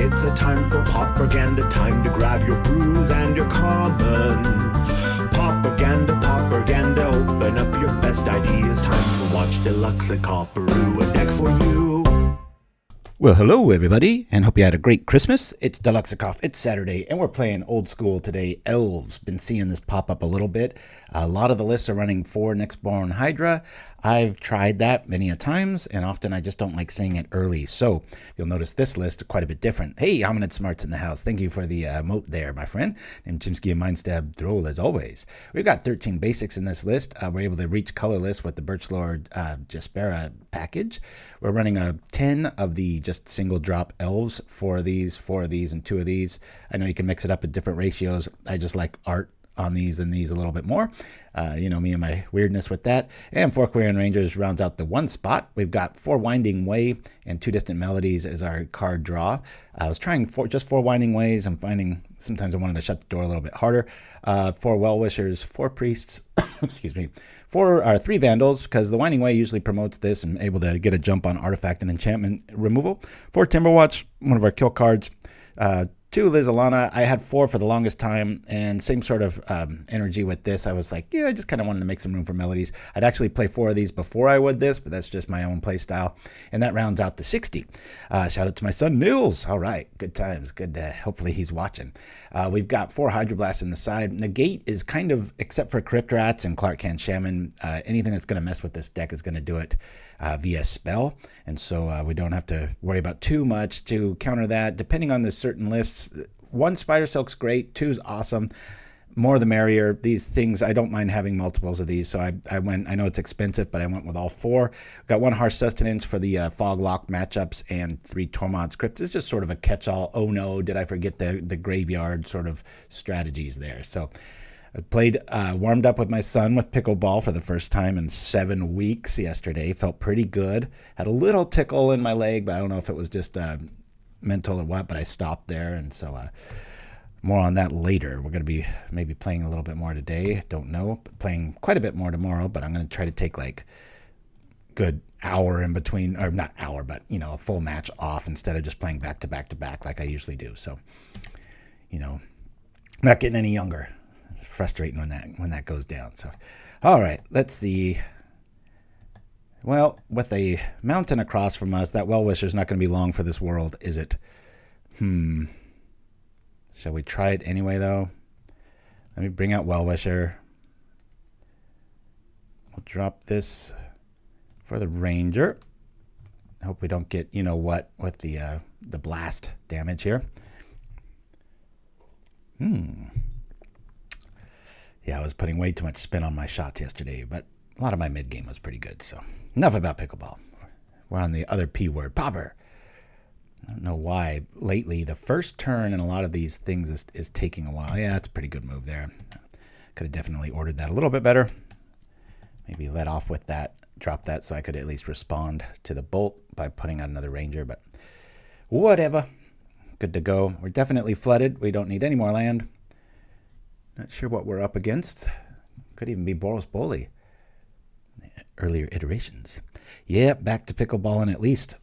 It's a time for propaganda, time to grab your brews and your commons. Propaganda, open up your best ideas. Time to watch deluxeicoff brew a deck for you. Well, hello everybody, and hope you had a great Christmas. It's deluxeicoff, it's Saturday, and we're playing old school today, Elves. Been seeing this pop up a little bit. A lot of the lists are running for Nyxborn Hydra. I've tried that many a times, and often I just don't like seeing it early. So you'll notice this list quite a bit different. Hey, Hominid Smarts in the house. Thank you for the emote there, my friend. And Chimpskey and Mindstab Droll as always. We've got 13 basics in this list. We're able to reach colorless with the Birchlore Jaspera package. We're running a 10 of the just single drop elves, 4 of these, 4 of these, and 2 of these. I know you can mix it up at different ratios. I just like art on these and these a little bit more. You know me and my weirdness with that. And 4 Quirion Rangers rounds out the one spot. We've got 4 Winding Way and 2 Distant Melodies as our card draw. I was trying just 4 Winding Ways. I'm finding sometimes I wanted to shut the door a little bit harder. 4 Wellwishers, 4 Priests, excuse me, 3 Vandals, because the Winding Way usually promotes this and able to get a jump on artifact and enchantment removal. 4 Timberwatch, one of our kill cards. 2 Lys Alana. I had 4 for the longest time, and same sort of energy with this. I was like, yeah, I just kind of wanted to make some room for melodies. I'd actually play 4 of these before I would this, but that's just my own play style. And that rounds out the 60. Shout out to my son, Nils. All right, good times. Good. Hopefully he's watching. We've got 4 Hydroblast in the side. Negate is kind of, except for Crypt Rats and Clark Can Shaman, anything that's going to mess with this deck is going to do it via spell, and so we don't have to worry about too much to counter that. Depending on the certain lists, 1 Spidersilk's great, 2's awesome, more the merrier. These things, I don't mind having multiples of these, so I went, I know it's expensive, but I went with all 4. Got 1 Harsh Sustenance for the fog lock matchups, and 3 Tormod's Crypt. It's just sort of a catch-all, oh no, did I forget the graveyard sort of strategies there. So I played, warmed up with my son with pickleball for the first time in 7 weeks yesterday. Felt pretty good. Had a little tickle in my leg, but I don't know if it was just mental or what, but I stopped there. And so more on that later. We're going to be maybe playing a little bit more today. Don't know. Playing quite a bit more tomorrow, but I'm going to try to take like good hour in between, or not hour, but, you know, a full match off instead of just playing back to back to back like I usually do. So, you know, not getting any younger. It's frustrating when that goes down. So, all right, let's see. Well, with a mountain across from us, that Wellwisher is not going to be long for this world, is it? Shall we try it anyway, though? Let me bring out Wellwisher. We'll drop this for the Ranger. Hope we don't get, you know what, with the blast damage here. Yeah, I was putting way too much spin on my shots yesterday, but a lot of my mid game was pretty good. So enough about pickleball. We're on the other P word, Pauper. I don't know why lately the first turn in a lot of these things is taking a while. Yeah, that's a pretty good move there. Could have definitely ordered that a little bit better. Maybe let off with that, drop that so I could at least respond to the bolt by putting out another Ranger, but whatever. Good to go. We're definitely flooded. We don't need any more land. Not sure what we're up against. Could even be Boros Bowley. Earlier iterations. Yeah, back to pickleballing at least.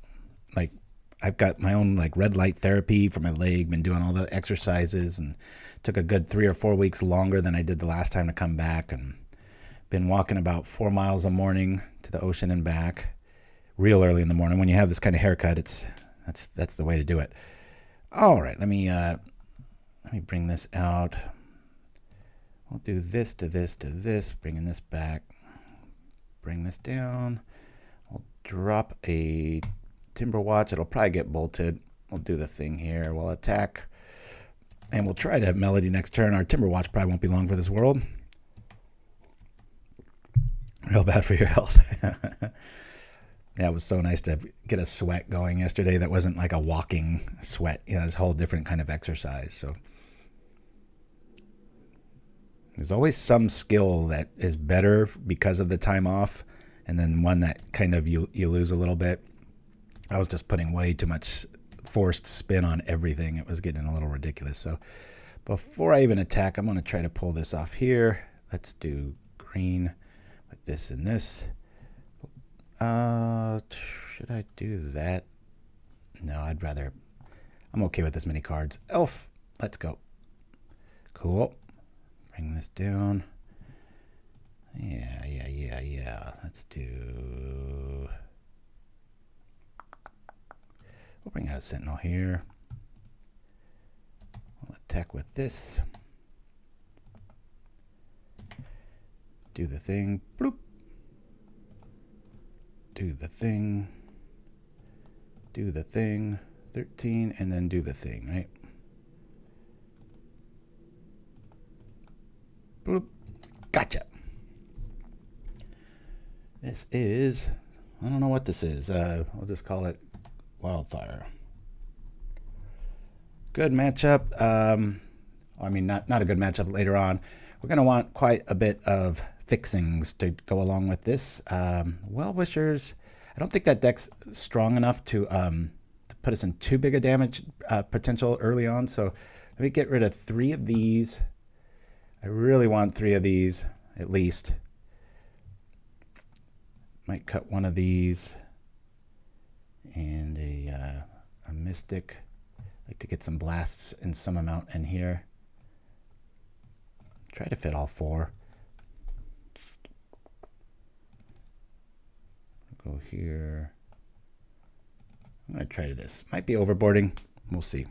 Like, I've got my own like red light therapy for my leg. Been doing all the exercises and took a good 3 or 4 weeks longer than I did the last time to come back. And been walking about 4 miles a morning to the ocean and back. Real early in the morning. When you have this kind of haircut, that's the way to do it. All right, let me bring this out. We'll do this to this to this, bringing this back. Bring this down. We'll drop a Timberwatch. It'll probably get bolted. We'll do the thing here. We'll attack. And we'll try to have Melody next turn. Our Timberwatch probably won't be long for this world. Real bad for your health. Yeah, it was so nice to get a sweat going yesterday that wasn't like a walking sweat. You know, it's a whole different kind of exercise. So there's always some skill that is better because of the time off, and then one that kind of you lose a little bit. I was just putting way too much forced spin on everything. It was getting a little ridiculous. So before I even attack, I'm going to try to pull this off here. Let's do green with this and this. Should I do that? No, I'm okay with this many cards. Elf, let's go. Cool. Bring this down. Yeah. Let's do... We'll bring out a Sentinel here. We'll attack with this. Do the thing. Bloop. Do the thing. Do the thing. 13, and then do the thing, right? Bloop. Gotcha. This is... I don't know what this is. We'll just call it Wildfire. Good matchup. I mean, not a good matchup later on. We're going to want quite a bit of fixings to go along with this. Wellwishers, I don't think that deck's strong enough to put us in too big a damage potential early on. So let me get rid of 3 of these. I really want 3 of these at least. Might cut 1 of these and a Mystic. I like to get some blasts in some amount in here. Try to fit all 4. Go here. I'm going to try this. Might be overboarding. We'll see.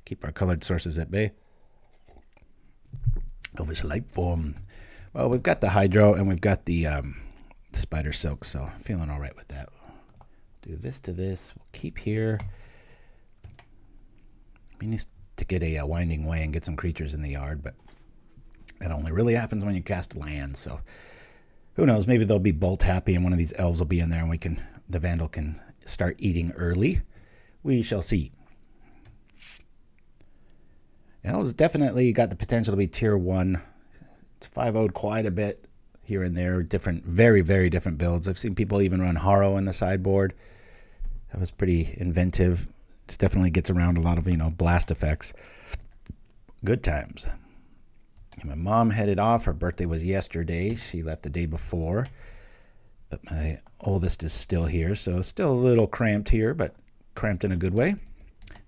Keep our colored sources at bay. Elvish light form. Well, we've got the Hydro and we've got the Spidersilk, so I'm feeling all right with that. Do this to this. We'll keep here. We need to get a Winding Way and get some creatures in the yard, but that only really happens when you cast land, so who knows? Maybe they'll be bolt happy and one of these elves will be in there and the Vandal can start eating early. We shall see. Elves definitely got the potential to be tier 1. It's 5-0'd quite a bit here and there. Different, very, very different builds. I've seen people even run Harrow in the sideboard. That was pretty inventive. It definitely gets around a lot of, blast effects. Good times. My mom headed off. Her birthday was yesterday. She left the day before. But my oldest is still here, so still a little cramped here, but cramped in a good way.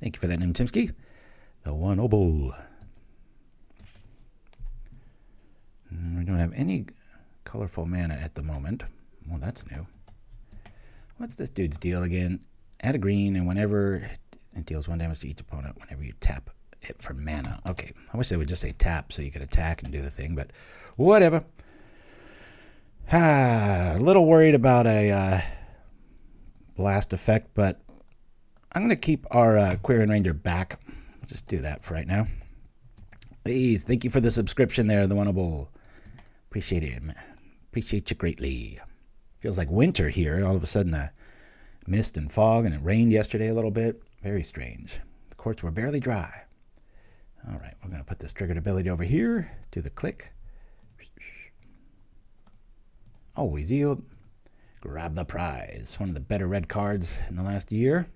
Thank you for that, Chimpskey. The one oboe. We don't have any colorful mana at the moment. Well, that's new. What's this dude's deal again? Add a green, and whenever it deals 1 damage to each opponent, whenever you tap it for mana. Okay, I wish they would just say tap so you could attack and do the thing, but whatever. A little worried about a blast effect, but I'm going to keep our Quirion Ranger back. I'll just do that for right now. Please, thank you for the subscription there, the Oneable. Appreciate it, man. Appreciate you greatly. Feels like winter here. All of a sudden, the mist and fog, and it rained yesterday a little bit. Very strange. The courts were barely dry. All right, we're going to put this triggered ability over here. Do the click. Always yield. Grab the prize. One of the better red cards in the last year.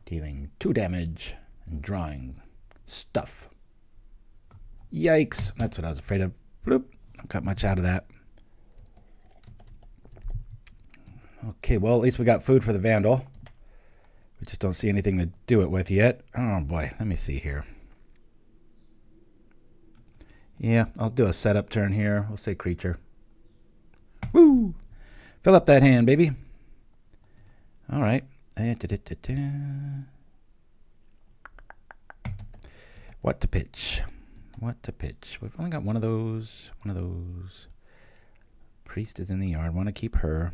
Dealing 2 damage and drawing stuff. Yikes. That's what I was afraid of. Bloop. Don't got much out of that. Okay, well, at least we got food for the Vandal. We just don't see anything to do it with yet. Oh, boy. Let me see here. Yeah, I'll do a setup turn here. We'll say creature. Woo! Fill up that hand, baby. All right. What to pitch? What to pitch? We've only got one of those. One of those. Priest is in the yard. Want to keep her.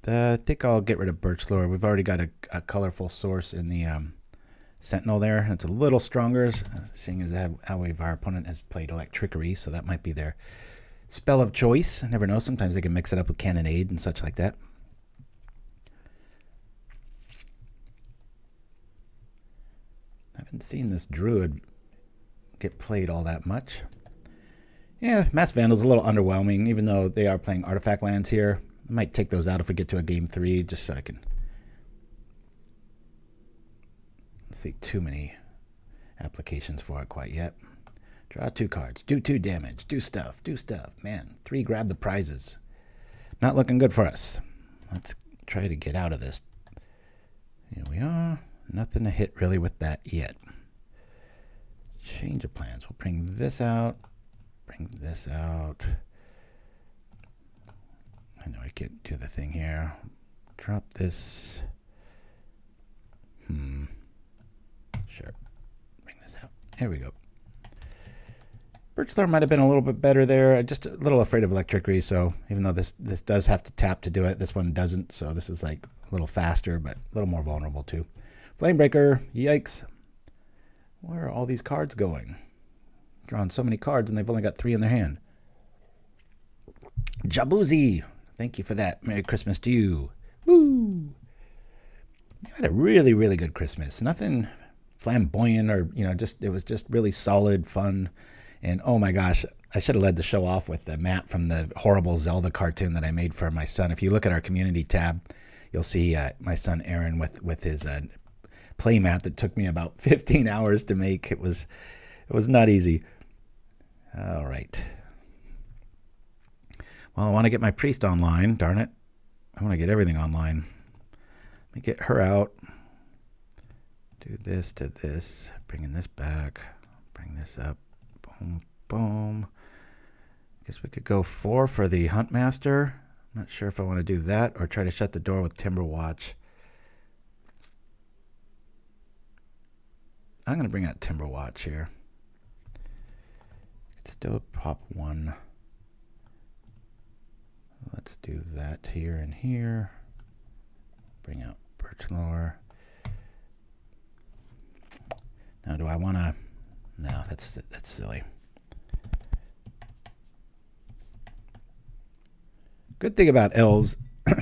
I think I'll get rid of Birchlore. We've already got a colorful source in the Sentinel there. It's a little stronger, seeing as how our opponent has played Electrickery, so that might be their spell of choice. I never know. Sometimes they can mix it up with Cannonade and such like that. I haven't seen this Druid get played all that much. Yeah, Masked Vandal's a little underwhelming, even though they are playing artifact lands here. I might take those out if we get to a game 3, just so I can see too many applications for it quite yet. Draw 2 cards. Do 2 damage. Do stuff. Do stuff. Man, 3 grab the prizes. Not looking good for us. Let's try to get out of this. Here we are. Nothing to hit really with that yet. Change of plans. We'll bring this out. Bring this out. I know I can't do the thing here. Drop this. Sure. Bring this out. Here we go. Birchlore might have been a little bit better there. Just a little afraid of electricity, so even though this does have to tap to do it, this one doesn't. So this is like a little faster, but a little more vulnerable too. Flamebreaker. Yikes. Where are all these cards going? Drawing so many cards and they've only got 3 in their hand. Jaboozy. Thank you for that. Merry Christmas to you. Woo! You had a really, really good Christmas. Nothing flamboyant or, it was just really solid, fun. And oh my gosh, I should have led the show off with the map from the horrible Zelda cartoon that I made for my son. If you look at our community tab, you'll see my son Aaron with his play mat that took me about 15 hours to make. It was not easy. All right. Well, I want to get my priest online. Darn it. I want to get everything online. Let me get her out. Do this to this. Bringing this back. Bring this up. Boom, boom. Guess we could go 4 for the Huntmaster. I'm not sure if I want to do that or try to shut the door with Timberwatch. I'm going to bring out Timberwatch here. It's still pop 1. Let's do that here and here. Bring out Birchlore. Now, do I want to... No, that's silly. Good thing about elves,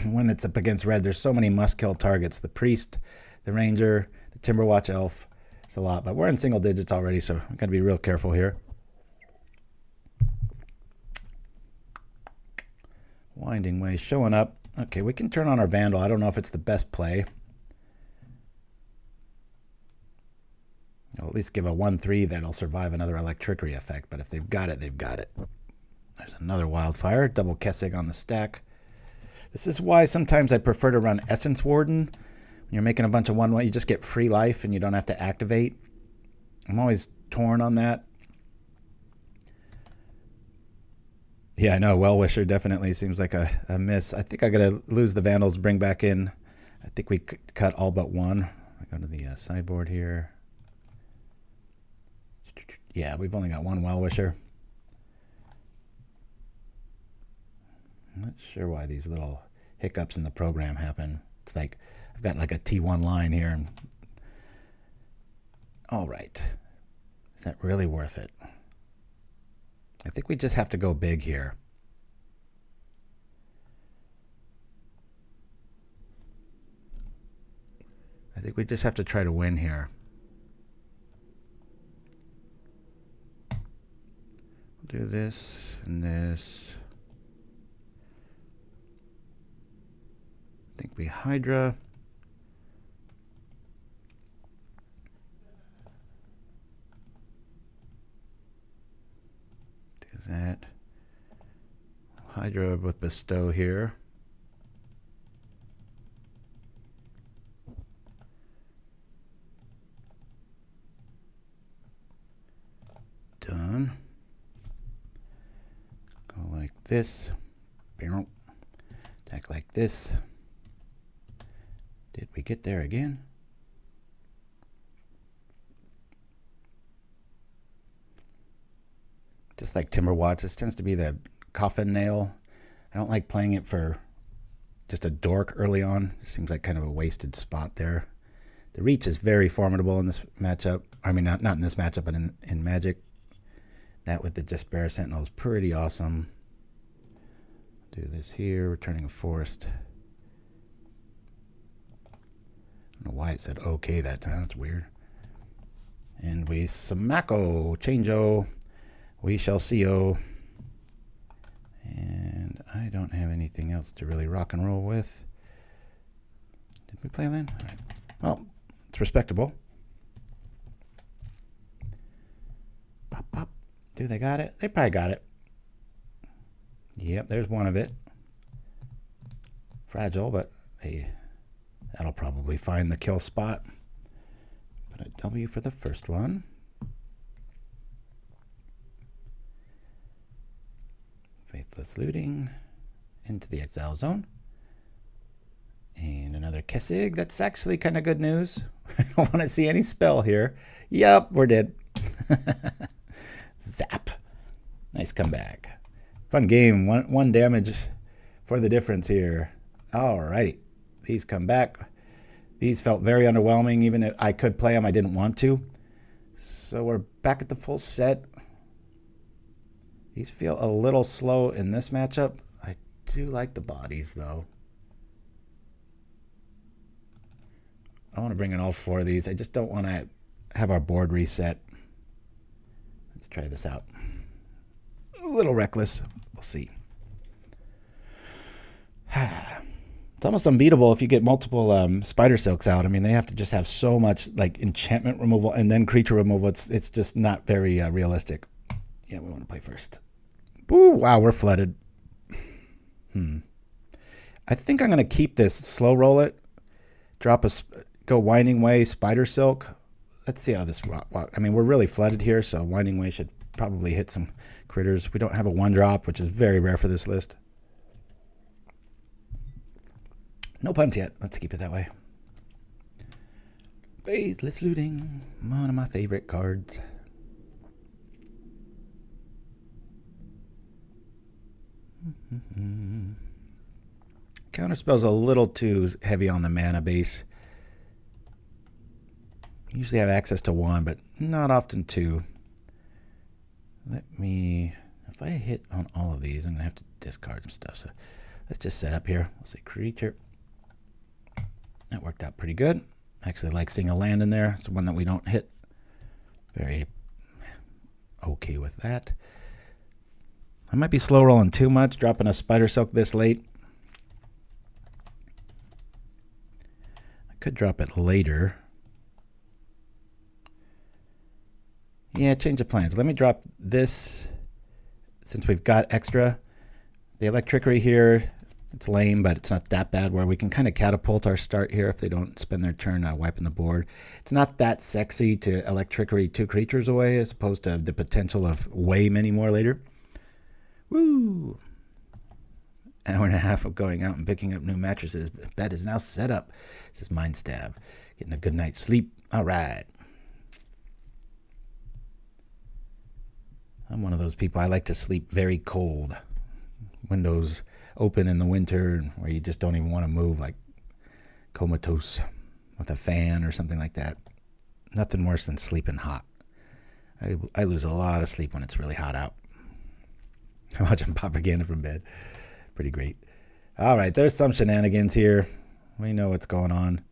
when it's up against red, there's so many must-kill targets. The Priest, the Ranger, the Timberwatch Elf. It's a lot, but we're in single digits already, so I've got to be real careful here. Winding Way showing up. Okay, we can turn on our Vandal. I don't know if it's the best play. I'll at least give a 1/3 that'll survive another electricity effect, but if they've got it, they've got it. There's another Wildfire. Double Kessig on the stack. This is why sometimes I prefer to run Essence Warden. When you're making a bunch of 1/1, you just get free life and you don't have to activate. I'm always torn on that. Yeah, I know. Wellwisher definitely seems like a miss. I think I got to lose the Vandals, bring back in. I think we cut all but 1. I go to the sideboard here. Yeah, we've only got 1 Wellwisher. I'm not sure why these little hiccups in the program happen. It's like I've got like a T1 line here. And... all right. Is that really worth it? I think we just have to go big here. I think we just have to try to win here. We'll do this and this. I think we Hydra. Do that. Hydra with Bestow here. Done. Go like this. Attack like this. Did we get there again? Just like Timberwatch, this tends to be the coffin nail. I don't like playing it for just a dork early on. It seems like kind of a wasted spot there. The reach is very formidable in this matchup. I mean, not in this matchup, but in Magic. That with the Jaspera Sentinel is pretty awesome. Do this here, returning a forest. I don't know why it said okay that time. That's weird. And we Samako, Change-o. We shall see-o. And I don't have anything else to really rock and roll with. Did we play land? All right. Well, it's respectable. Pop, pop. Do they got it? They probably got it. Yep, there's one of it. Fragile, but hey, That'll probably find the kill spot. Put a W for the first one. Faithless Looting into the exile zone. And another Kessig. That's actually kind of good news. I don't want to see any spell here. Yep, we're dead. Zap. Nice comeback. Fun game. One damage for the difference here. Alrighty. These come back. These felt very underwhelming. Even if I could play them, I didn't want to. So we're back at the full set. These feel a little slow in this matchup. I do like the bodies, though. I want to bring in all 4 of these. I just don't want to have our board reset. Let's try this out. A little reckless. We'll see. It's almost unbeatable if you get multiple Spidersilks out. I mean, they have to just have so much like enchantment removal and then creature removal. It's just not very realistic. Yeah, we want to play first. Ooh, wow, we're flooded. I think I'm going to keep this. Slow roll it. Go Winding Way, Spidersilk. Let's see how this... I mean, we're really flooded here, so Winding Way should probably hit some critters. We don't have a 1-drop, which is very rare for this list. No puns yet. Let's keep it that way. Faithless Looting. One of my favorite cards. Counterspell's a little too heavy on the mana base. Usually have access to 1, but not often 2. If I hit on all of these, I'm going to have to discard some stuff. So let's just set up here. We'll say creature. That worked out pretty good. I actually like seeing a land in there. It's one that we don't hit. Very okay with that. I might be slow rolling too much, dropping a Spidersilk this late. I could drop it later. Yeah, change of plans. Let me drop this since we've got extra. The Electrickery here, it's lame, but it's not that bad where we can kind of catapult our start here if they don't spend their turn wiping the board. It's not that sexy to Electrickery 2 creatures away as opposed to the potential of way many more later. Woo! Hour and a half of going out and picking up new mattresses. Bed is now set up. This is Mind Stab. Getting a good night's sleep. All right. I'm one of those people. I like to sleep very cold. Windows open in the winter where you just don't even want to move, like comatose with a fan or something like that. Nothing worse than sleeping hot. I lose a lot of sleep when it's really hot out. I'm watching propaganda from bed. Pretty great. All right, there's some shenanigans here. We know what's going on.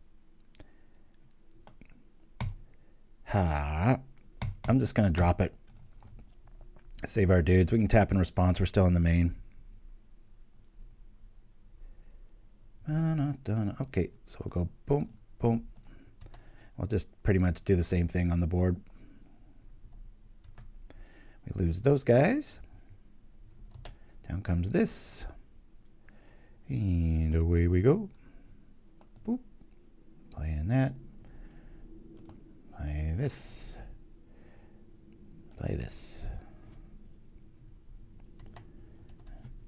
I'm just going to drop it. Save our dudes. We can tap in response. We're still in the main. Okay, so we'll go boom, boom. We'll just pretty much do the same thing on the board. We lose those guys. Down comes this. And away we go. Boop. Playing that. Play this. Play this.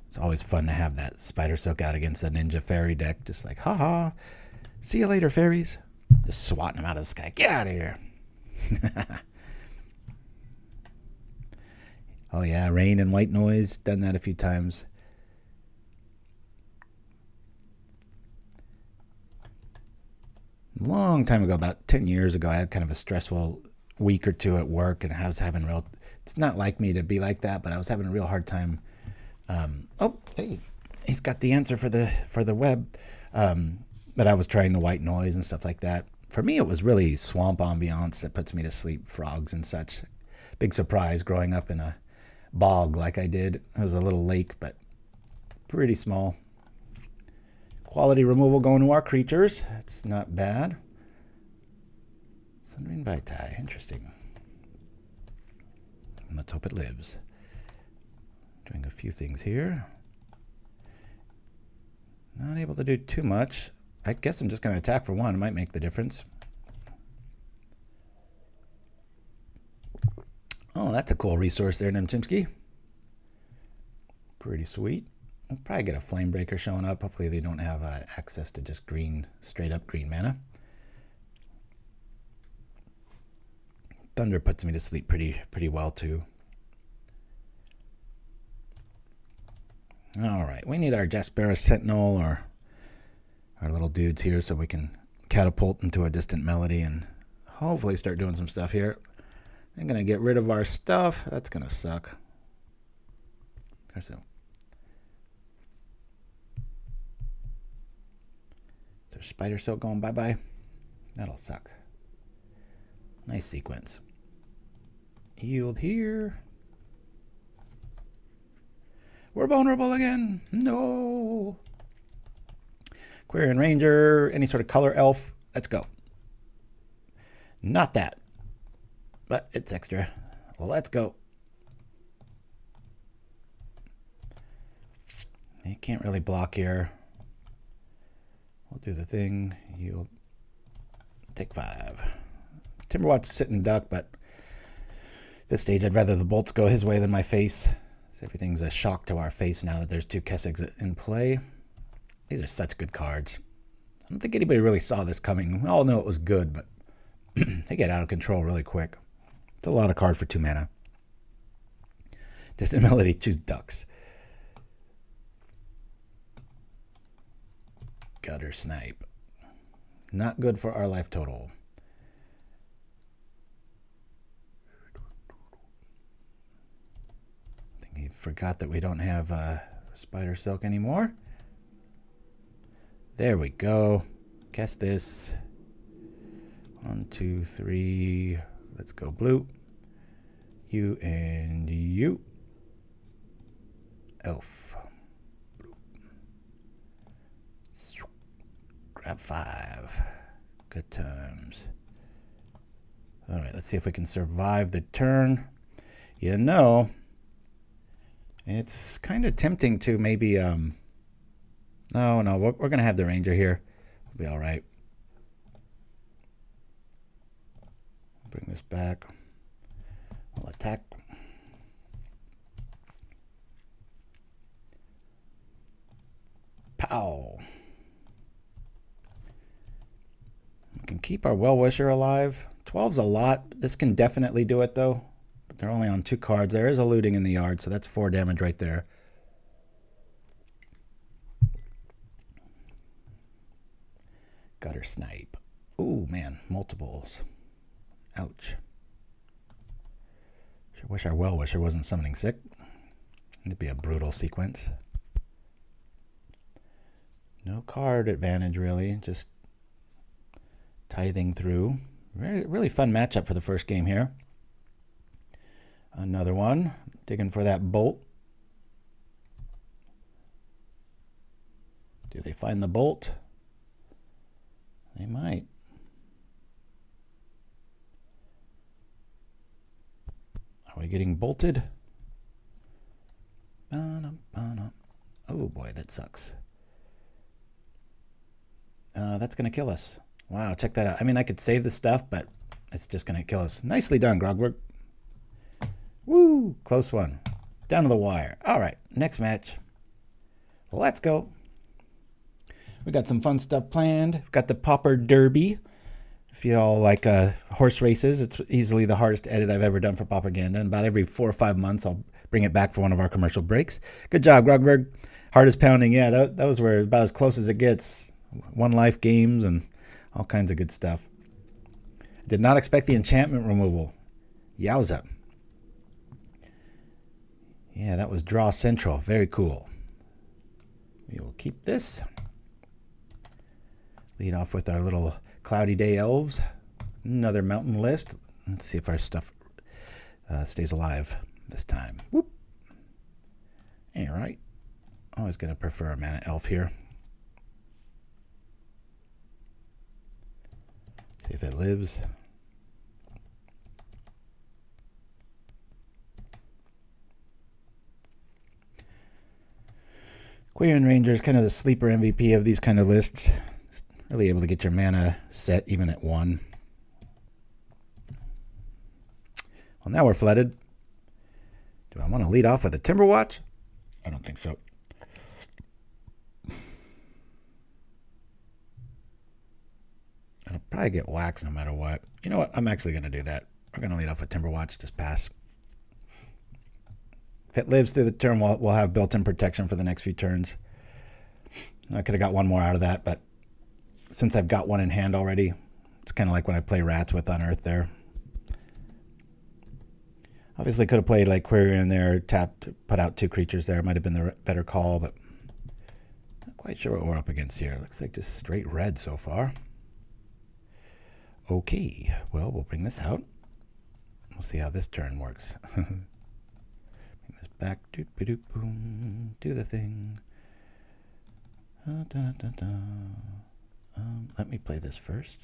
It's always fun to have that Spidersilk out against the Ninja Fairy deck. Just like, haha, see you later, fairies. Just swatting them out of the sky. Get out of here. Oh, yeah, rain and white noise. Done that a few times. Long time ago, about 10 years ago, I had kind of a stressful week or two at work, and I was having it's not like me to be like that, but I was having a real hard time. Oh, hey, he's got the answer for the web. But I was trying the white noise and stuff like that. For me, it was really swamp ambiance that puts me to sleep, frogs and such. Big surprise growing up in a bog like I did. It was a little lake, but pretty small. Quality removal going to our creatures. It's not bad. Sundering Vitae, interesting. Let's hope it lives. Doing a few things here. Not able to do too much. I guess I'm just going to attack for one. It might make the difference. Oh, that's a cool resource there, Chimpskey. Pretty sweet. We'll probably get a Flame Breaker showing up. Hopefully they don't have access to just green, straight up green mana. Thunder puts me to sleep pretty well too. All right, we need our Jaspera Sentinel or our little dudes here so we can catapult into a distant melody and hopefully start doing some stuff here. I'm going to get rid of our stuff. That's going to suck. So, there's Spidersilk going bye-bye. That'll suck. Nice sequence. Yield here. We're vulnerable again. No. Quirion Ranger, any sort of color elf. Let's go. Not that. But it's extra. Let's go. You can't really block here. We'll do the thing. You'll take 5. Timberwatch sitting duck, but this stage I'd rather the bolts go his way than my face. So everything's a shock to our face now that there's 2 Kessegs in play. These are such good cards. I don't think anybody really saw this coming. We all know it was good, but they get out of control really quick. It's a lot of card for 2 mana. Distant Melody, choose ducks. Gutter Snipe. Not good for our life total. I think he forgot that we don't have Spidersilk anymore. There we go. Cast this. 1, 2, 3. Let's go blue. You and you. Elf. Blue. Grab 5. Good times. All right, let's see if we can survive the turn. You know, it's kind of tempting to maybe... No, we're going to have the Ranger here. We'll be all right. Bring this back. We'll attack. Pow. We can keep our Wellwisher alive. 12's a lot. This can definitely do it, though. But they're only on 2 cards. There is a looting in the yard, so that's 4 damage right there. Gutter Snipe. Ooh, man, multiples. Ouch. Sure wish our Wellwisher wasn't summoning sick. It'd be a brutal sequence. No card advantage, really. Just tithing through. Really fun matchup for the first game here. Another one. Digging for that bolt. Do they find the bolt? They might. Are we getting bolted? Oh boy, that sucks. That's going to kill us. Wow, check that out. I mean, I could save the stuff, but it's just going to kill us. Nicely done, Grogberg. Woo, close one. Down to the wire. All right, next match. Let's go. We got some fun stuff planned. We've got the Pauper Derby. If you all like horse races, it's easily the hardest edit I've ever done for propaganda. And about every 4 or 5 months, I'll bring it back for one of our commercial breaks. Good job, Grogberg. Hardest pounding. Yeah, that was where about as close as it gets. 1 life games and all kinds of good stuff. Did not expect the enchantment removal. Yowza. Yeah, that was Draw Central. Very cool. We will keep this. Lead off with our little Cloudy Day Elves. Another mountain list. Let's see if our stuff stays alive this time. Whoop. All right. Always going to prefer a mana elf here. See if it lives. Quirion Ranger is kind of the sleeper MVP of these kind of lists. Really able to get your mana set even at 1. Well, now we're flooded. Do I want to lead off with a Timberwatch? I don't think so. I'll probably get waxed no matter what. You know what? I'm actually going to do that. We're going to lead off with Timberwatch. Just pass. If it lives through the turn, we'll have built-in protection for the next few turns. I could have got one more out of that, but since I've got one in hand already, it's kind of like when I play Rats with Unearth there. Obviously could have played like Quirion there, tapped, put out 2 creatures there. Might have been the better call, but not quite sure what we're up against here. Looks like just straight red so far. Okay, well, we'll bring this out. We'll see how this turn works. Bring this back. Doop-a-doop-boom. Do the thing. Let me play this first.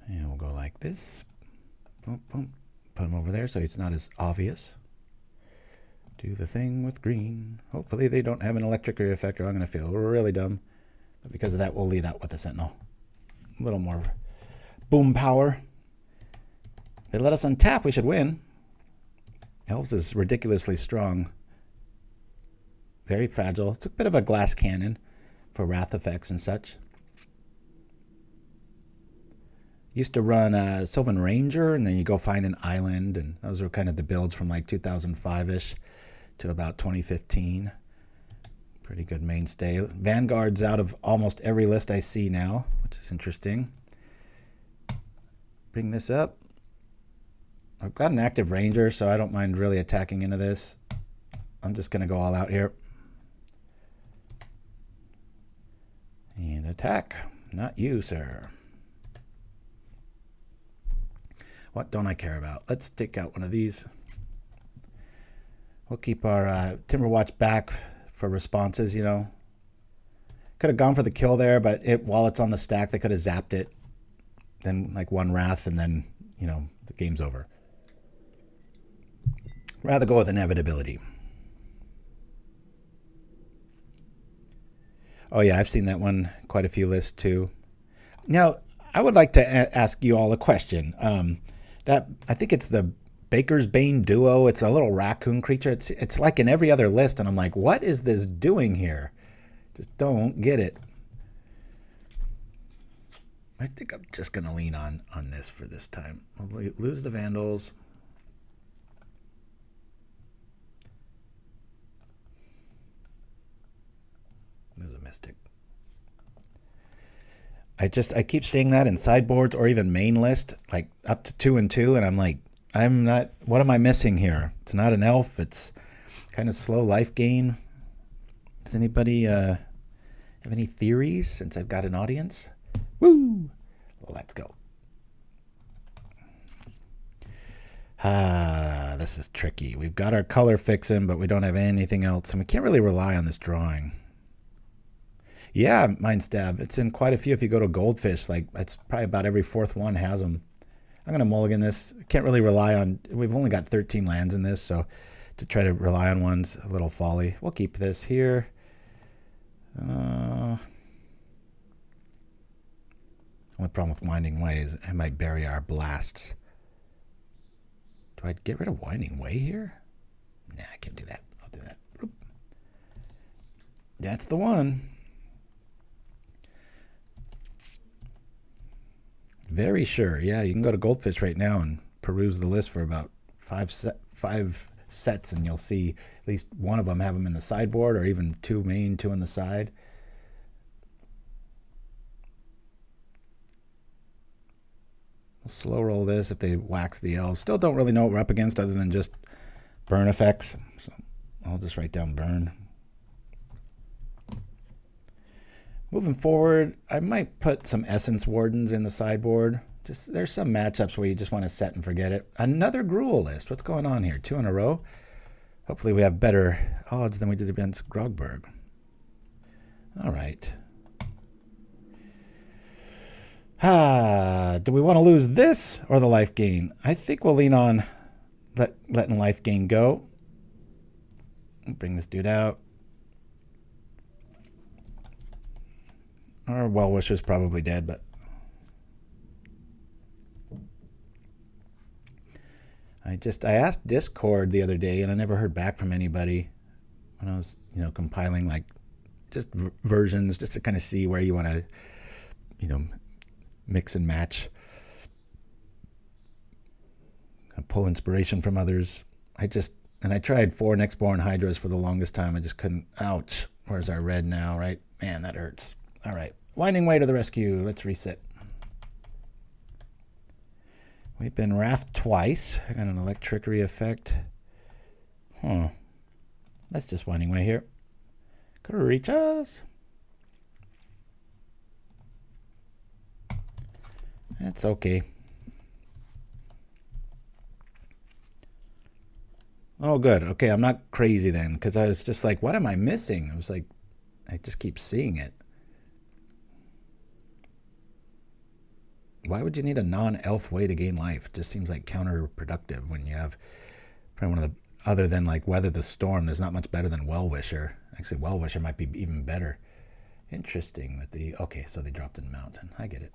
And we'll go like this. Boom, boom. Put him over there so it's not as obvious. Do the thing with green. Hopefully they don't have an electric effect or I'm going to feel really dumb. But because of that, we'll lead out with the Sentinel. A little more boom power. They let us untap, we should win. Elves is ridiculously strong. Very fragile. It's a bit of a glass cannon for wrath effects and such. Used to run Sylvan Ranger, and then you go find an island, and those were kind of the builds from like 2005-ish to about 2015. Pretty good mainstay. Vanguard's out of almost every list I see now, which is interesting. Bring this up. I've got an active Ranger, so I don't mind really attacking into this. I'm just going to go all out here. And attack. Not you, sir. What don't I care about? Let's take out one of these. We'll keep our Timberwatch back for responses, you know. Could have gone for the kill there, but while it's on the stack, they could have zapped it. Then like one Wrath, and then, you know, the game's over. Rather go with inevitability. Oh yeah, I've seen that one. Quite a few lists too. Now, I would like to ask you all a question. I think it's the Baker's Bane duo. It's a little raccoon creature. It's like in every other list, and I'm like, what is this doing here? Just don't get it. I think I'm just going to lean on this for this time. I'll lose the Vandals. There's a Mystic. I keep seeing that in sideboards or even main list, like up to 2 and 2, and I'm like, I'm not, what am I missing here? It's not an elf, it's kind of slow life gain. Does anybody have any theories since I've got an audience? Woo! Let's go. This is tricky. We've got our color fixing, but we don't have anything else, and we can't really rely on this drawing. Yeah, Mind Stab. It's in quite a few. If you go to Goldfish, like it's probably about every 4th one has them. I'm going to mulligan this. Can't really rely on, we've only got 13 lands in this, so to try to rely on one's a little folly. We'll keep this here. Only problem with Winding Way is I might bury our blasts. Do I get rid of Winding Way here? Nah, I can't do that. I'll do that. Boop. That's the one. Very sure. Yeah, you can go to Goldfish right now and peruse the list for about 5 sets, and you'll see at least one of them have them in the sideboard, or even 2 main, 2 on the side. We'll slow roll this if they wax the elves. Still don't really know what we're up against other than just burn effects. So I'll just write down burn. Moving forward, I might put some Essence Wardens in the sideboard. There's some matchups where you just want to set and forget it. Another Gruul list. What's going on here? 2 in a row? Hopefully we have better odds than we did against Grogberg. All right. Do we want to lose this or the life gain? I think we'll lean on letting life gain go. Bring this dude out. Our Wellwisher's probably dead, but I asked Discord the other day and I never heard back from anybody when I was, compiling like just versions just to kind of see where you want to, mix and match, pull inspiration from others. I tried 4 Nyxborn Hydras for the longest time. I just couldn't. Ouch. Where's our red now, right? Man, that hurts. All right. Winding way to the rescue. Let's reset. We've been wrathed twice. I got an electricity effect. That's just winding way here. Could reach us. That's okay. Oh, good. Okay, I'm not crazy then, because I was just like, what am I missing? I was like, I just keep seeing it. Why would you need a non-elf way to gain life? It just seems like counterproductive when you have probably one of the, other than like Weather the Storm, there's not much better than Wellwisher. Actually, Wellwisher might be even better. Interesting that okay, so they dropped in Mountain. I get it.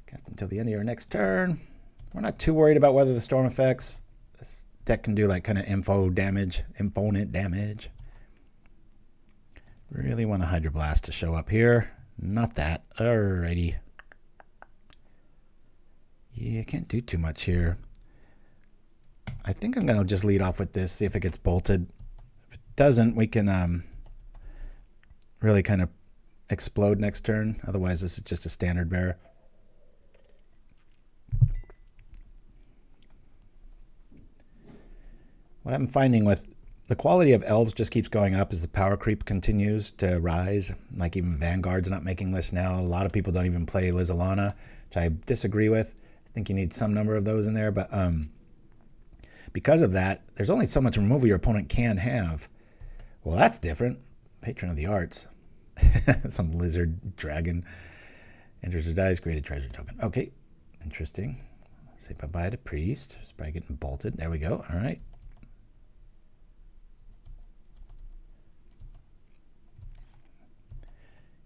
Cast until the end of your next turn. We're not too worried about Weather the Storm effects. This deck can do like kind of infinite damage. Really want a Hydroblast to show up here. Not that. Alrighty. Yeah, I can't do too much here. I think I'm going to just lead off with this, see if it gets bolted. If it doesn't, we can really kind of explode next turn. Otherwise, this is just a standard bear. What I'm finding with the quality of elves just keeps going up as the power creep continues to rise. Like even Vanguard's not making lists now. A lot of people don't even play Lys Alana, which I disagree with. I think you need some number of those in there, but because of that, there's only so much removal your opponent can have. Well, that's different. Patron of the Arts. Some lizard dragon enters or dies, create a treasure token. Okay, interesting. Say bye-bye to Priest. It's probably getting bolted. There we go. All right.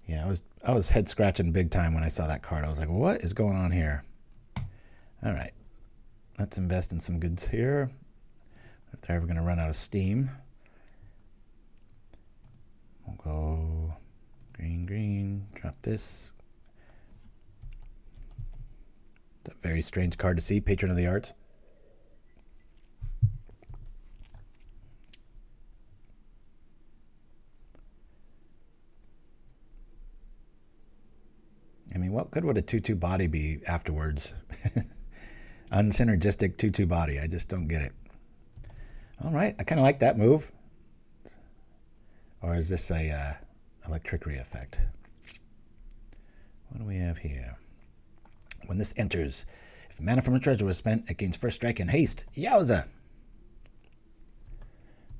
Yeah, I was head scratching big time when I saw that card. I was like, what is going on here? All right. Let's invest in some goods here. If they're ever going to run out of steam. We'll go green, drop this. It's a very strange card to see, Patron of the Arts. I mean, what good would a 2/2 body be afterwards? Unsynergistic 2/2 body. I just don't get it. All right. I kind of like that move. Or is this a electricity effect? What do we have here? When this enters, if mana from a treasure was spent, it gains first strike and haste. Yowza!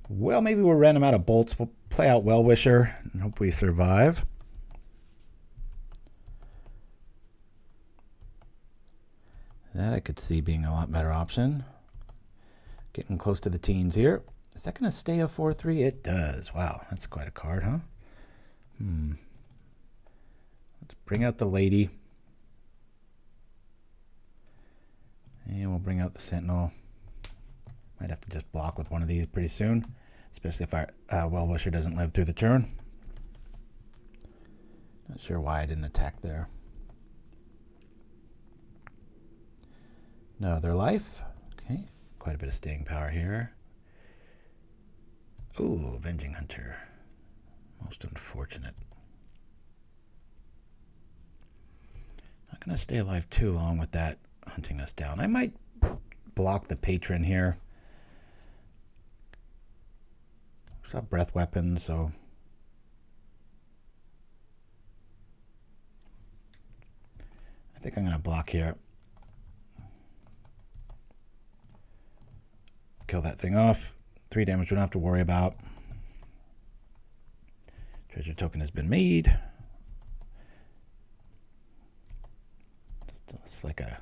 Well, maybe we'll random out of bolts. We'll play out Wellwisher and hope we survive. That I could see being a lot better option. Getting close to the teens here. Is that going to stay a 4/3? It does. Wow, that's quite a card, huh? Let's bring out the lady. And we'll bring out the Sentinel. Might have to just block with one of these pretty soon. Especially if our Wellwisher doesn't live through the turn. Not sure why I didn't attack there. No other life. Okay, quite a bit of staying power here. Ooh, Avenging Hunter. Most unfortunate. Not going to stay alive too long with that hunting us down. I might block the patron here. Saw breath weapons, so I think I'm going to block here. Kill that thing off. 3 damage we don't have to worry about. Treasure token has been made. It's like a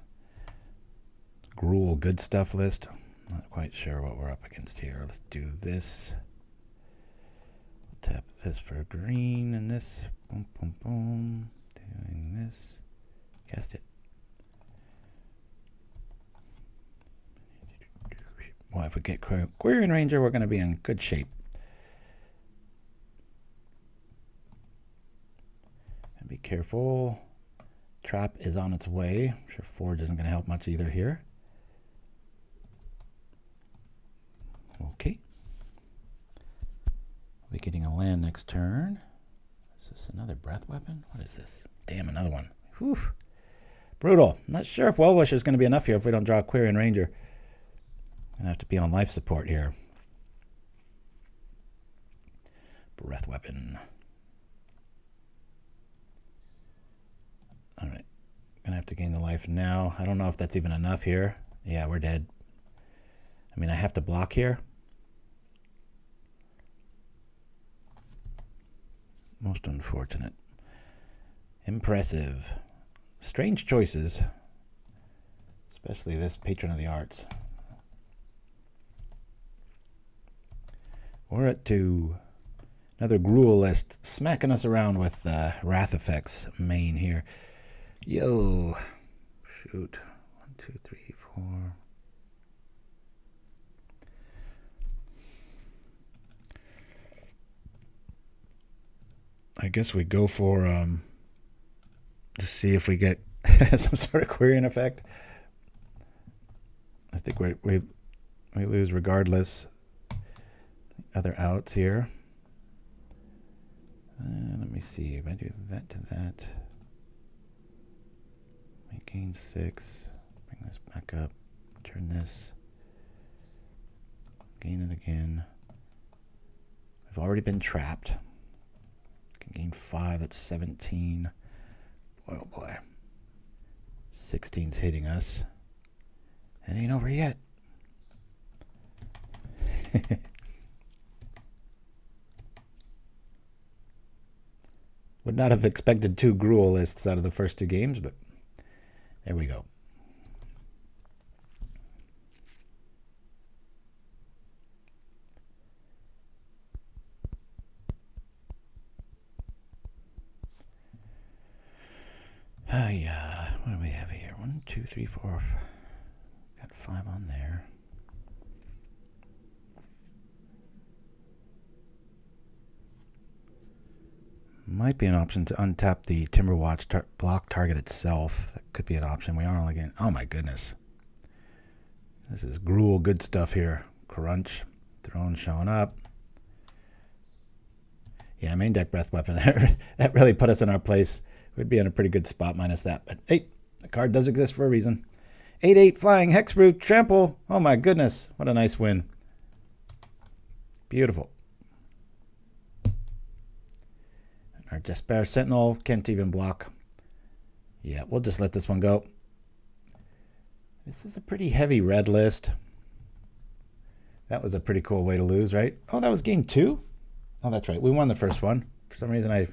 Gruul good stuff list. Not quite sure what we're up against here. Let's do this. tap this for green and this. Boom, boom, boom. Doing this. Cast it. Well, if we get Quirion Ranger, we're going to be in good shape. And be careful. Trap is on its way. I'm sure Forge isn't going to help much either here. Okay. We'll be getting a land next turn. Is this another breath weapon? What is this? Damn, another one. Whew. Brutal. Not sure if Wellwisher is going to be enough here if we don't draw a Quirion Ranger. Gonna have to be on life support here. Breath weapon. Alright. Gonna have to gain the life now. I don't know if that's even enough here. Yeah, we're dead. I mean, I have to block here. Most unfortunate. Impressive. Strange choices. Especially this Patron of the Arts. We're at 2. Another Gruul list smacking us around with Wrath Effects main here. Yo. Shoot. 1, 2, 3, 4. I guess we go for to see if we get some sort of Quirion effect. I think we lose regardless. Other outs here. Let me see if I do that to that. We gain 6. Bring this back up. Turn this. Gain it again. We've already been trapped. Can gain 5. That's 17. Oh boy. 16's hitting us. It ain't over yet. Would not have expected 2 Gruul lists out of the first 2 games, but there we go. Yeah. What do we have here? 1, 2, 3, 4. Got 5 on there. Might be an option to untap the Timberwatch block target itself. That could be an option. We are only getting... Oh my goodness. This is Gruul good stuff here. Crunch. Throne showing up. Yeah, main deck breath weapon. That really put us in our place. We'd be in a pretty good spot minus that. But hey, the card does exist for a reason. 8/8 flying Hexbrute trample. Oh my goodness. What a nice win. Beautiful. Our Jaspera Sentinel can't even block. Yeah, we'll just let this one go. This is a pretty heavy red list. That was a pretty cool way to lose, right? Oh, that was game 2? Oh, that's right. We won the first one. For some reason,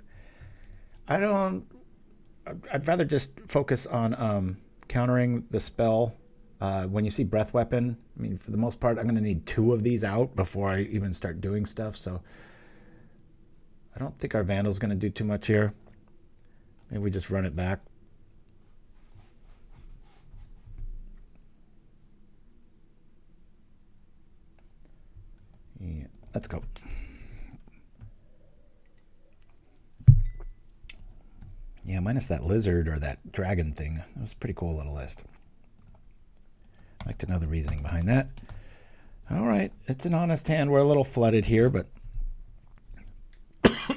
I'd rather just focus on countering the spell. When you see breath weapon, I mean, for the most part, I'm going to need 2 of these out before I even start doing stuff, so... I don't think our Vandal's going to do too much here. Maybe we just run it back. Yeah, let's go. Yeah, minus that lizard or that dragon thing. That was a pretty cool little list. I'd like to know the reasoning behind that. All right, it's an honest hand. We're a little flooded here, but...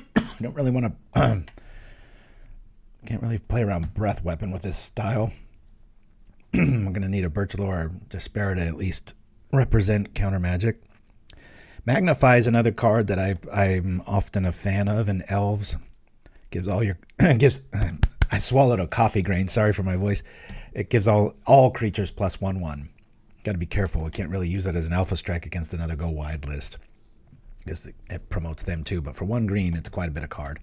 I don't really want to... can't really play around breath weapon with this style. I'm going to need a Birchlore Jaspera to at least represent counter magic. Magnify is another card that I'm often a fan of in Elves. Gives all your... gives... I swallowed a coffee grain. Sorry for my voice. It gives all creatures plus 1/1. Got to be careful. We can't really use it as an alpha strike against another go wide list. It promotes them too, but for 1 green, it's quite a bit of card.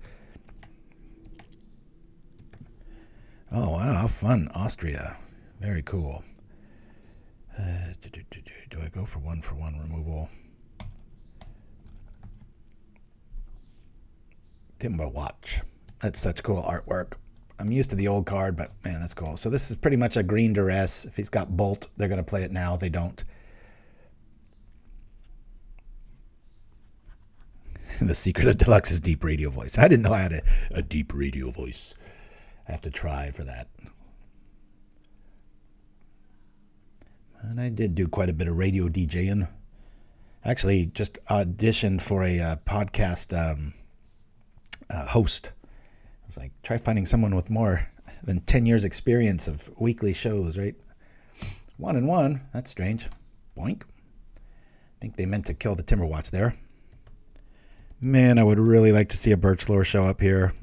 Oh, wow, how fun. Austria. Very cool. Do I go for 1 removal? Timberwatch. That's such cool artwork. I'm used to the old card, but man, that's cool. So this is pretty much a green duress. If he's got Bolt, they're going to play it now. They don't. The secret of Deluxe's deep radio voice. I didn't know I had a deep radio voice. I have to try for that. And I did do quite a bit of radio DJing. Actually, just auditioned for a podcast host. I was like, try finding someone with more than 10 years experience of weekly shows, right? 1 and 1. That's strange. Boink. I think they meant to kill the Timberwatch there. Man, I would really like to see a Birchlore show up here.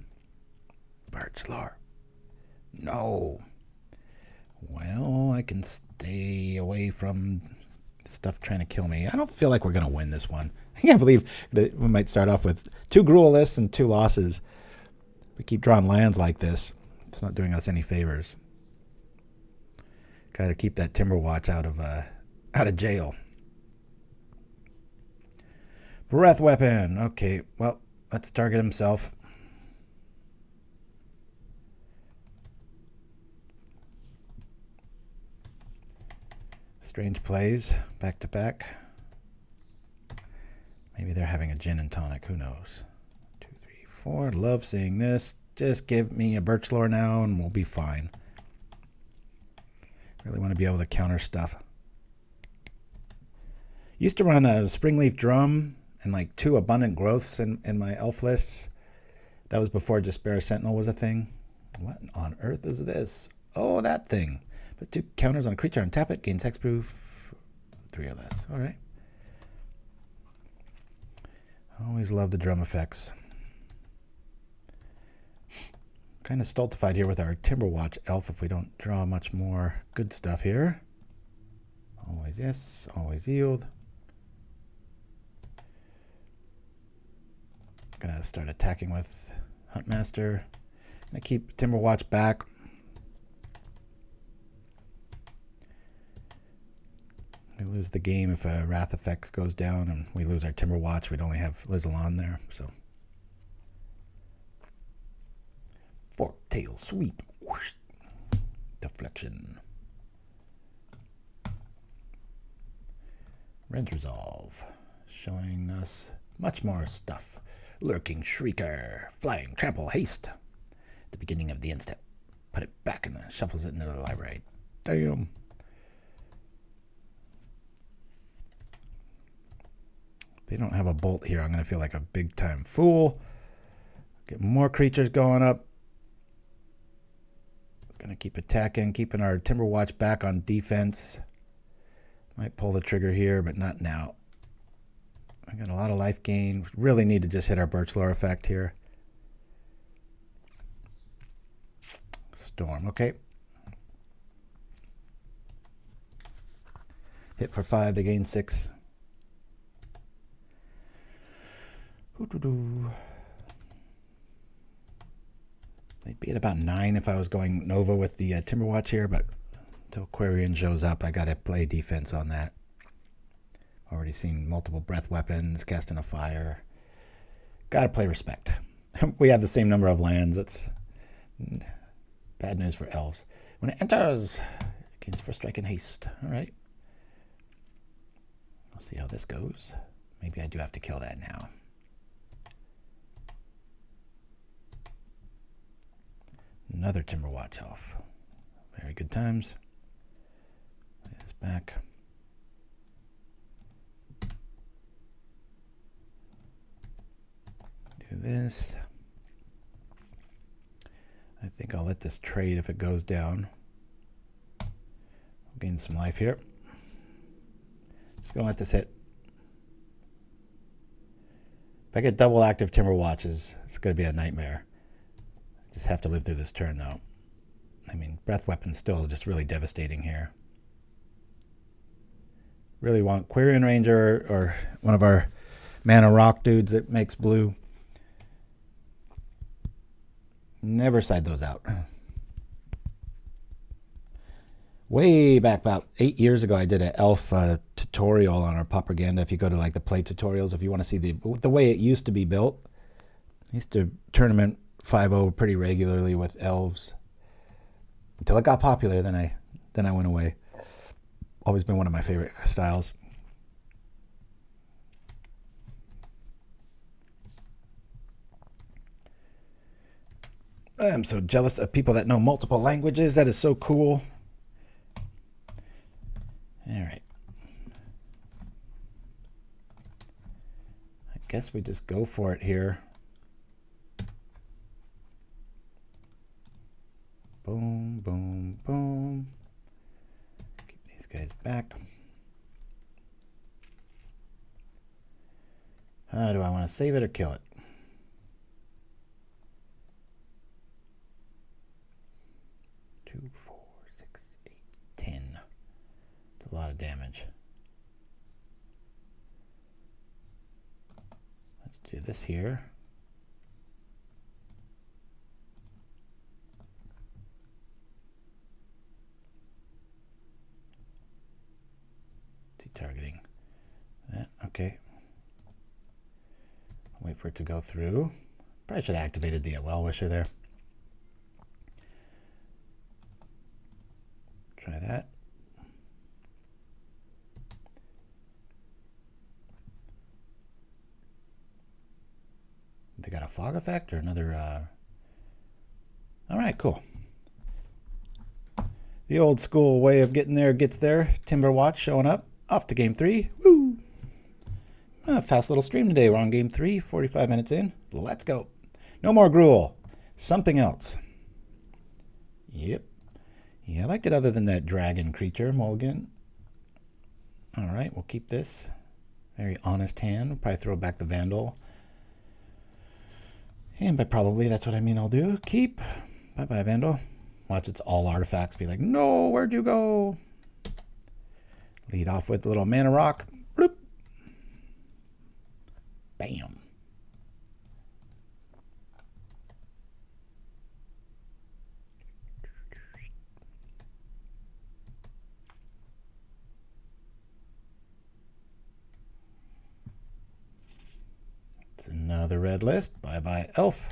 Birchlore. No. Well, I can stay away from stuff trying to kill me. I don't feel like we're going to win this one. I can't believe that we might start off with 2 Gruul lists and 2 losses. We keep drawing lands like this. It's not doing us any favors. Got to keep that Timberwatch out of jail. Breath weapon. Okay, well, let's target himself. Strange plays, back to back. Maybe they're having a gin and tonic, who knows? 2, 3, 4, love seeing this. Just give me a Birchlore now and we'll be fine. Really want to be able to counter stuff. Used to run a Springleaf Drum and like 2 Abundant Growths in my elf lists. That was before Jaspera Sentinel was a thing. What on earth is this? Oh, that thing. Put 2 counters on a creature, untap it, gains hexproof, 3 or less. All right. Always love the drum effects. Kind of stultified here with our Timberwatch Elf if we don't draw much more good stuff here. Always yes, always yield. Gonna start attacking with Huntmaster. Gonna keep Timberwatch back. We lose the game if a Wrath effect goes down and we lose our Timberwatch. We'd only have Lys Alana there. So fork tail sweep. Whoosh. Deflection. Rend Resolve. Showing us much more stuff. Lurking Shrieker. Flying Trample Haste. At the beginning of the end step. Put it back and shuffles it into the library. Damn. They don't have a Bolt here. I'm going to feel like a big time fool. Get more creatures going up. Going to keep attacking, keeping our Timberwatch back on defense. Might pull the trigger here, but not now. I got a lot of life gain. Really need to just hit our Birchlore effect here. Storm, okay. Hit for 5, they gain 6. They'd be at about 9 if I was going Nova with the Timberwatch here, but until Quirion shows up, I got to play defense on that. Already seen multiple breath weapons, casting a fire. Got to play respect. We have the same number of lands. That's bad news for elves. When it enters, it gains for strike and haste. All right. We'll see how this goes. Maybe I do have to kill that now. Another Timberwatch Elf. Very good times. It's back. Do this. I think I'll let this trade if it goes down. I'll gain some life here. Just gonna let this hit. If I get double active Timberwatches, it's gonna be a nightmare. Just have to live through this turn, though. I mean, breath weapon's still just really devastating here. Really want Quirion Ranger or one of our mana rock dudes that makes blue. Never side those out. Way back about 8 years ago, I did an elf tutorial on our propaganda. If you go to like the play tutorials, if you want to see the way it used to be built, Used to tournament 5-0 pretty regularly with elves until it got popular. Then I went away. Always been one of my favorite styles. I am so jealous of people that know multiple languages. That is so cool. All right. I guess we just go for it here. Boom, boom, boom. Keep these guys back. Do I want to save it or kill it? Two, 4, 6, 8, 10. It's a lot of damage. Let's do this here. Targeting that. Okay. Wait for it to go through. Probably should have activated the Wellwisher there. Try that. They got a fog effect or another. All right, cool. The old school way of getting there gets there. Timberwatch showing up. Off to game 3. Woo! Fast little stream today. We're on game 3, 45 minutes in. Let's go. No more gruel. Something else. Yep. Yeah, I liked it other than that dragon creature, mulligan. All right, we'll keep this. Very honest hand. We'll probably throw back the Vandal. And by probably, that's what I mean I'll do. Keep. Bye-bye, Vandal. Watch it's all artifacts. Be like, no, where'd you go? Lead off with a little mana rock. Bloop. Bam. It's another red list. Bye-bye, Elf.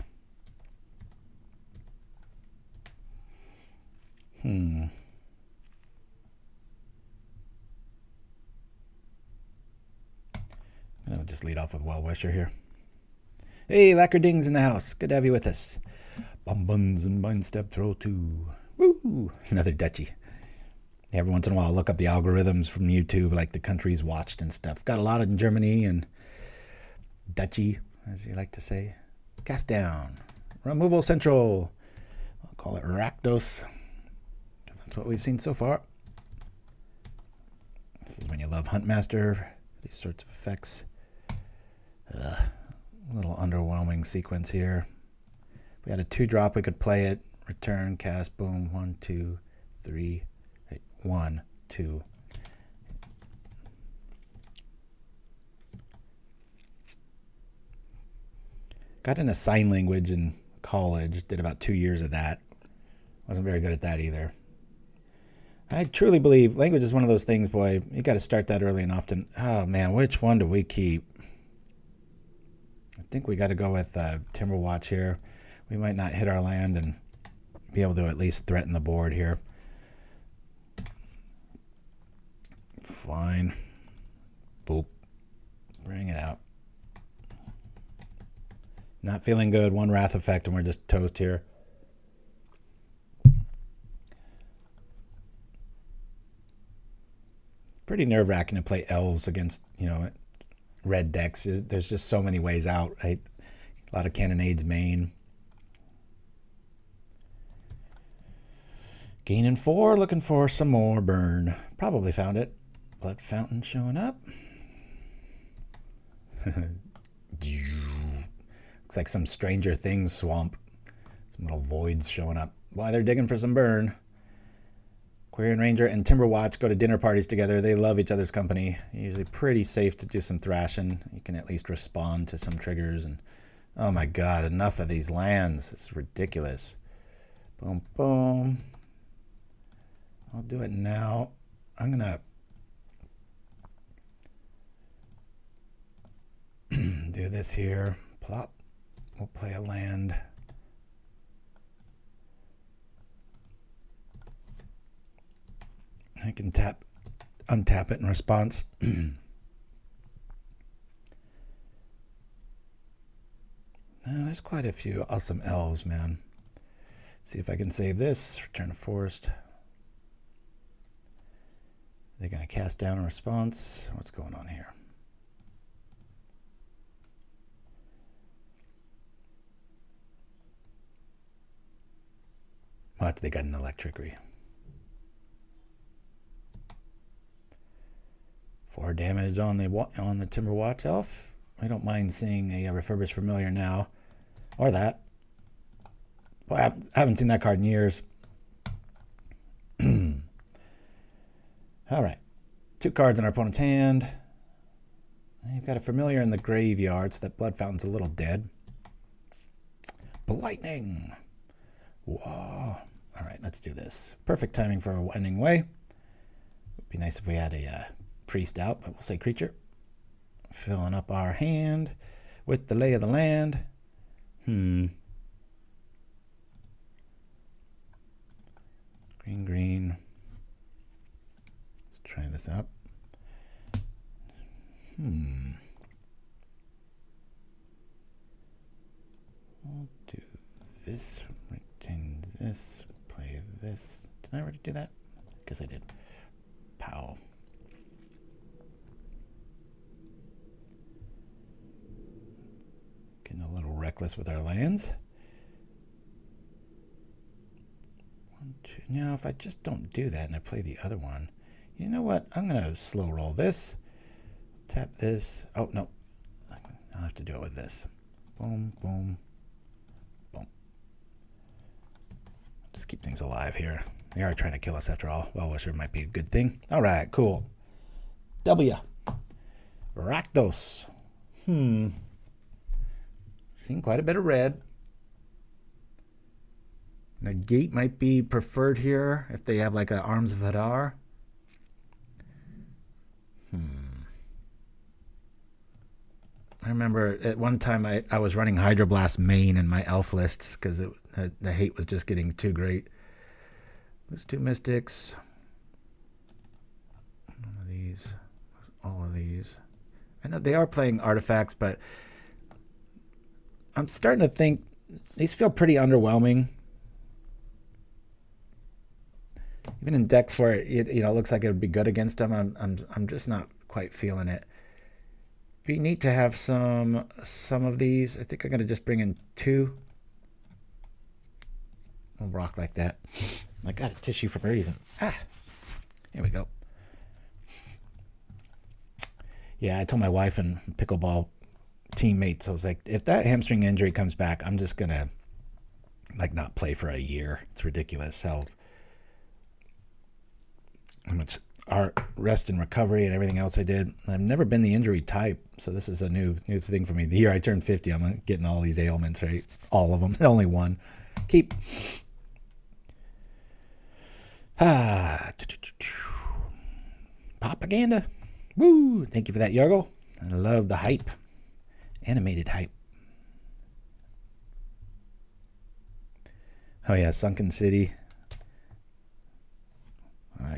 I'll just lead off with Wellwisher here. Hey, Lackerding's in the house. Good to have you with us. Bonbons and Mind Step Throw 2. Woo! Another Dutchie. Every once in a while, I'll look up the algorithms from YouTube, like the countries watched and stuff. Got a lot in Germany and Dutchie, as you like to say. Cast down. Removal Central. I'll call it Rakdos. That's what we've seen so far. This is when you love Huntmaster. These sorts of effects. A little underwhelming sequence here. If we had a 2-drop, we could play it. Return, cast, boom. 1, 2, 3. 1, 2. Got into sign language in college. Did about 2 years of that. Wasn't very good at that either. I truly believe language is one of those things, boy. You got to start that early and often. Oh, man, which one do we keep? I think we got to go with Timberwatch here. We might not hit our land and be able to at least threaten the board here. Fine. Boop. Bring it out. Not feeling good. 1 Wrath effect and we're just toast here. Pretty nerve-wracking to play elves against, red decks. There's just so many ways out, right? A lot of cannonades main. Gaining 4, looking for some more burn. Probably found it. Blood Fountain showing up. Looks like some Stranger Things swamp. Some little voids showing up. Why they're digging for some burn. Quirion Ranger and Timberwatch go to dinner parties together. They love each other's company. Usually pretty safe to do some thrashing. You can at least respond to some triggers. And oh my god, enough of these lands. It's ridiculous. Boom, boom. I'll do it now. I'm going to do this here. Plop. We'll play a land. I can untap it in response. There's quite a few awesome elves, man. See if I can save this. Return to forest. They're going to cast down a response. What's going on here? What? They got an electricity. 4 damage on the Timberwatch Elf. I don't mind seeing a refurbished familiar now, or that. Well, I haven't seen that card in years. All right, 2 cards in our opponent's hand. You've got a familiar in the graveyard, so that blood fountain's a little dead. Lightning. Whoa. All right, let's do this. Perfect timing for a ending way. Would be nice if we had a priest out, but we'll say creature. Filling up our hand with the lay of the land. Green, green. Let's try this out. We'll do this, retain this, play this. Did I already do that? Guess I did. Pow. Getting a little reckless with our lands. 1, 2. Now, if I just don't do that and I play the other one, you know what? I'm going to slow roll this. Tap this. Oh, no. I'll have to do it with this. Boom, boom, boom. Just keep things alive here. They are trying to kill us after all. Wellwisher might be a good thing. All right, cool. W. Rakdos. Seen quite a bit of red. Negate might be preferred here if they have like a Arms of Hadar. I remember at one time I was running Hydroblast main in my elf lists because the hate was just getting too great. There's 2 mystics. One of these. All of these. I know they are playing artifacts, but I'm starting to think these feel pretty underwhelming. Even in decks where it looks like it would be good against them, I'm just not quite feeling it. Be neat to have some of these. I think I'm gonna just bring in 2. We'll rock like that. I got a tissue from her even. Here we go. Yeah, I told my wife and pickleball teammates, I was like, if that hamstring injury comes back, I'm just gonna like not play for a year. It's ridiculous how much art, rest and recovery and everything else I did. I've never been the injury type, so this is a new thing for me. The year I turned 50, I'm getting all these ailments, right? All of them. Only one. Keep. Propaganda. Woo! Thank you for that, Yargle. I love the hype. Animated hype. Oh yeah, Sunken City.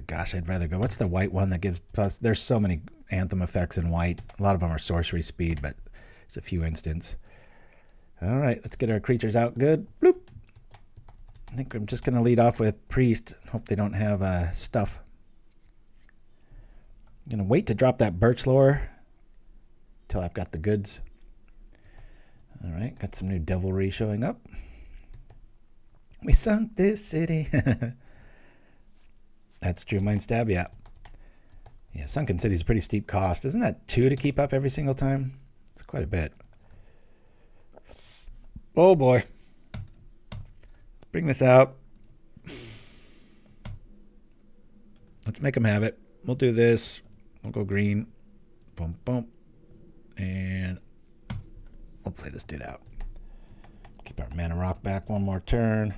Gosh, I'd rather go. What's the white one that gives plus? There's so many Anthem effects in white. A lot of them are sorcery speed, but there's a few instances. All right, let's get our creatures out good. Bloop. I think I'm just going to lead off with Priest. Hope they don't have stuff. I'm going to wait to drop that Birchlore till I've got the goods. All right, got some new Devilry showing up. We sunk this city. That's true. Mind Stab, yeah. Yeah, Sunken City is a pretty steep cost. Isn't that 2 to keep up every single time? It's quite a bit. Oh boy. Let's bring this out. Let's make them have it. We'll do this. We'll go green. Boom, boom. And we'll play this dude out. Keep our mana rock back one more turn.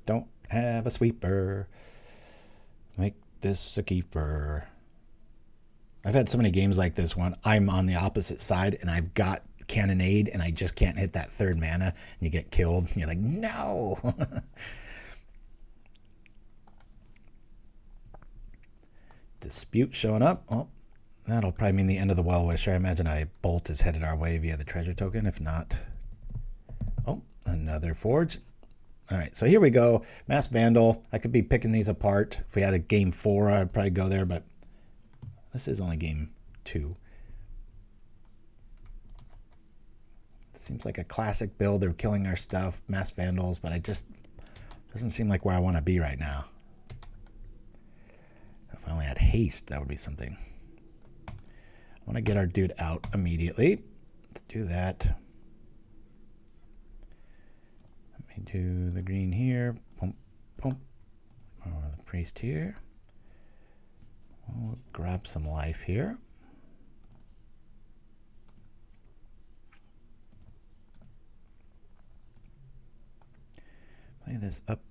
Don't have a sweeper. Make this a keeper. I've had so many games like this one. I'm on the opposite side and I've got cannonade and I just can't hit that third mana and you get killed. And you're like, no. Dispute showing up. Oh, that'll probably mean the end of the Wellwisher. I imagine a bolt is headed our way via the treasure token. If not, oh, another forge. All right, so here we go. Masked Vandal. I could be picking these apart. If we had a game 4, I'd probably go there, but this is only game 2. Seems like a classic build. They're killing our stuff, Masked Vandals, but I just doesn't seem like where I want to be right now. If I only had haste, that would be something. I want to get our dude out immediately. Let's do that. Let me do the green here. Boom, boom. Oh, the priest here. We'll grab some life here. Play this up.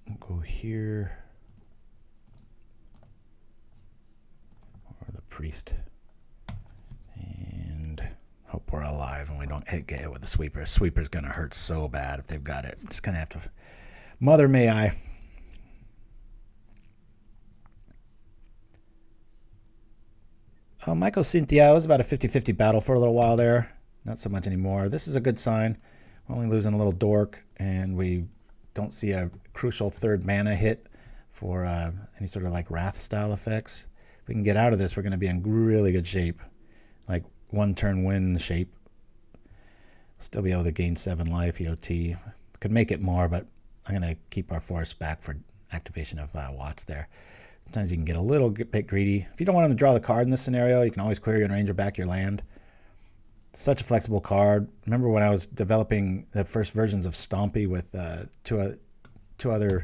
We'll go here. Or the priest. And hope we're alive and we don't get hit with the sweeper. Sweeper's going to hurt so bad if they've got it. Just going to have to... Mother may I. Michael Cynthia, it was about a 50-50 battle for a little while there. Not so much anymore. This is a good sign. We're only losing a little dork, and we don't see a crucial third mana hit for any sort of like Wrath style effects. If we can get out of this, we're going to be in really good shape. Like one turn win shape. Still be able to gain 7 life, EOT. Could make it more, but I'm going to keep our forest back for activation of Watts there. Sometimes you can get a little bit greedy. If you don't want him to draw the card in this scenario, you can always Quirion Ranger back your land. Such a flexible card. Remember when I was developing the first versions of Stompy with two other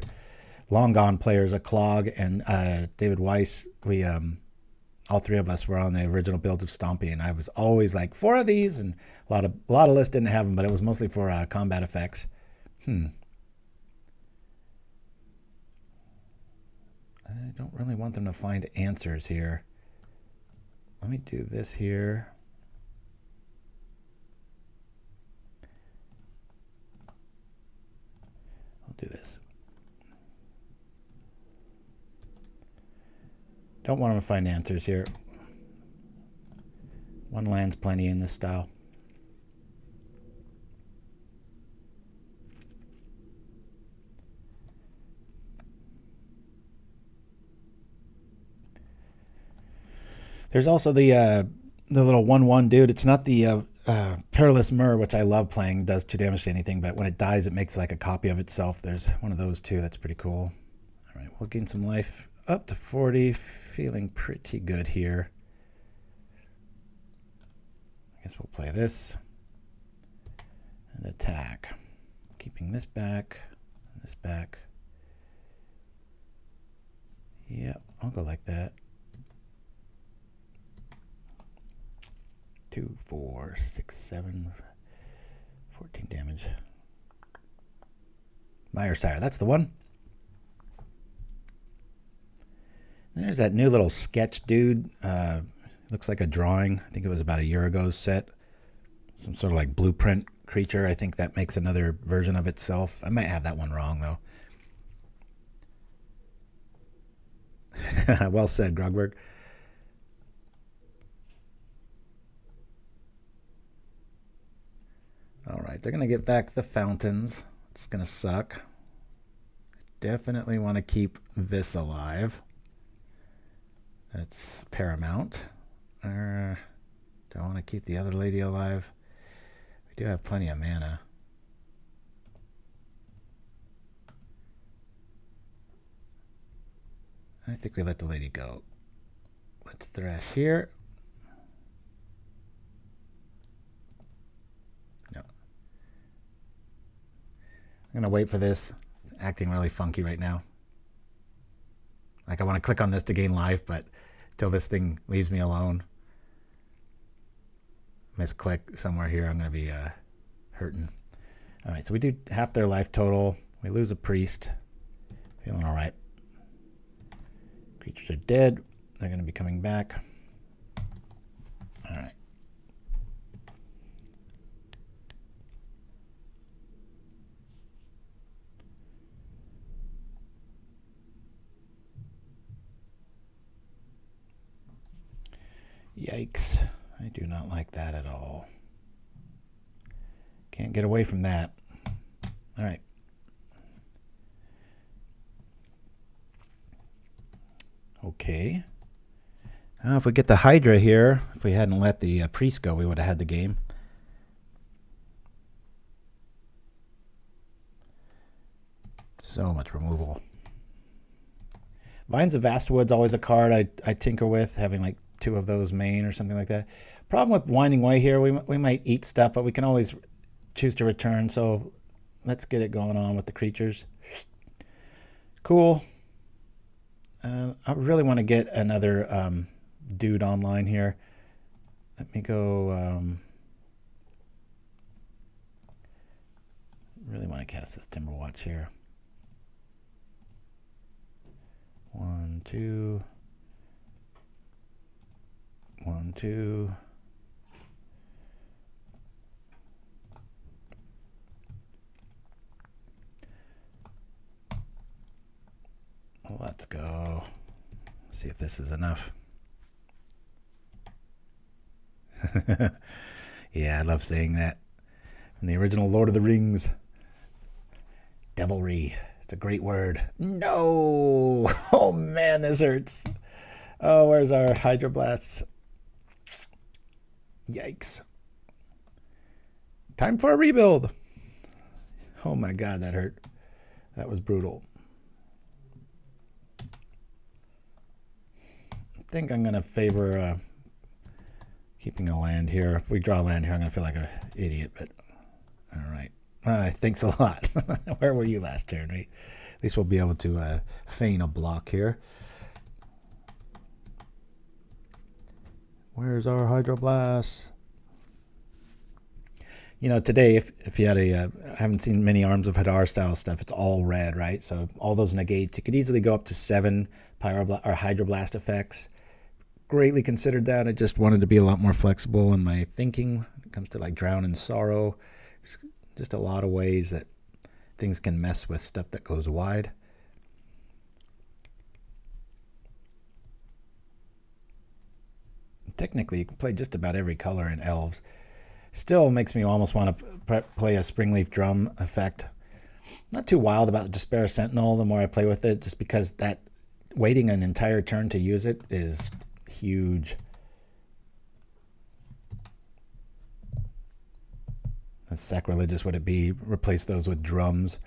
long gone players, a Clog and David Weiss. We all 3 of us were on the original builds of Stompy, and I was always like 4 of these, and a lot of lists didn't have them, but it was mostly for combat effects. I don't really want them to find answers here. Let me do this here. I'll do this. Don't want them to find answers here. 1 land's plenty in this style. There's also the little 1/1 dude. It's not the Perilous Myrrh, which I love playing. Does 2 damage to anything, but when it dies, it makes like a copy of itself. There's one of those too. That's pretty cool. All right, we'll gain some life up to 40. Feeling pretty good here. I guess we'll play this and attack. Keeping this back, this back. Yeah, I'll go like that. 2, 4, 6, 7, 14 damage. Meyershire, that's the one. There's that new little sketch dude. Looks like a drawing. I think it was about a year ago's set. Some sort of like blueprint creature. I think that makes another version of itself. I might have that one wrong though. Well said, Grogberg. All right, they're going to get back the fountains. It's going to suck. Definitely want to keep this alive. That's paramount. Don't want to keep the other lady alive. We do have plenty of mana. I think we let the lady go. Let's thrash here. No. I'm going to wait for this. It's acting really funky right now. Like I want to click on this to gain life, but till this thing leaves me alone. Misclick somewhere here, I'm going to be hurting. All right, so we do half their life total. We lose a priest. Feeling all right. Creatures are dead. They're going to be coming back. All right. Yikes. I do not like that at all. Can't get away from that. All right. Okay. Now if we get the Hydra here, if we hadn't let the Priest go, we would have had the game. So much removal. Vines of Vast Wood's always a card I tinker with, having like 2 of those main or something like that. Problem with Winding Way here, we might eat stuff, but we can always choose to return, so let's get it going on with the creatures. Cool. I really want to get another dude online here. Let me go... really want to cast this Timberwatch here. 1, 2. 1, 2. Let's go. See if this is enough. Yeah, I love saying that. From the original Lord of the Rings. Devilry. It's a great word. No! Oh man, this hurts. Oh, where's our Hydroblasts? Yikes. Time for a rebuild. Oh my god, that hurt. That was brutal. I think I'm going to favor keeping a land here. If we draw land here, I'm going to feel like an idiot, but all right. Thanks a lot. Where were you last turn, right? At least we'll be able to feign a block here. Where's our Hydroblast? You know, today, if you had I haven't seen many Arms of Hadar style stuff, it's all red, right? So all those negates, you could easily go up to 7 Hydroblast effects. Greatly considered that. I just wanted to be a lot more flexible in my thinking when it comes to like Drown in Sorrow. Just a lot of ways that things can mess with stuff that goes wide. Technically, you can play just about every color in Elves. Still makes me almost want to play a Springleaf Drum effect. Not too wild about the Jaspera Sentinel the more I play with it, just because that waiting an entire turn to use it is huge. As sacrilegious would it be? Replace those with drums.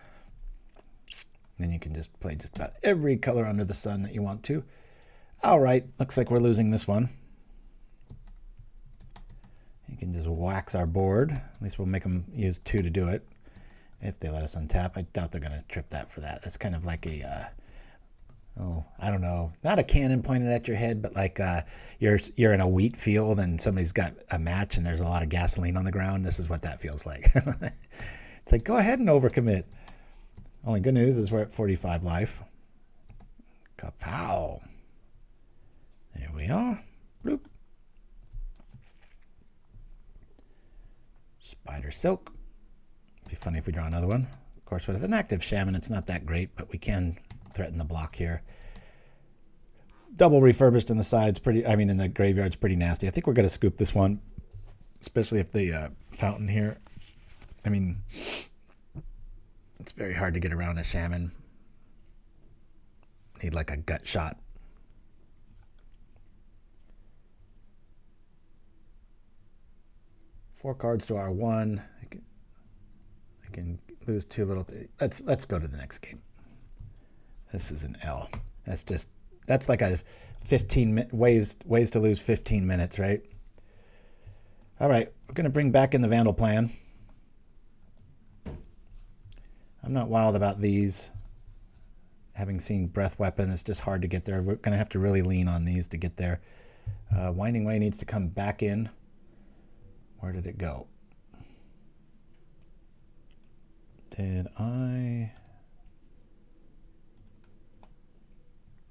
Then you can just play just about every color under the sun that you want to. All right, looks like we're losing this one. You can just wax our board. At least we'll make them use 2 to do it. If they let us untap. I doubt they're going to trip that for that. That's kind of like a, I don't know. Not a cannon pointed at your head, but like you're in a wheat field and somebody's got a match and there's a lot of gasoline on the ground. This is what that feels like. It's like, go ahead and overcommit. Only good news is we're at 45 life. Kapow. There we are. Bloop. Spidersilk. Be funny if we draw another one. Of course, with an active Shaman, it's not that great, but we can threaten the block here. Double refurbished in the sides, in the graveyard's pretty nasty. I think we're going to scoop this one, especially if the fountain here. I mean, it's very hard to get around a Shaman. Need like a gut shot. Four cards to our 1. I can lose 2 little. Let's go to the next game. This is an L. That's like a 15 ways to lose 15 minutes, right? All right, we're going to bring back in the Vandal plan. I'm not wild about these. Having seen Breath Weapon, it's just hard to get there. We're going to have to really lean on these to get there. Winding Way needs to come back in. Where did it go? Did I...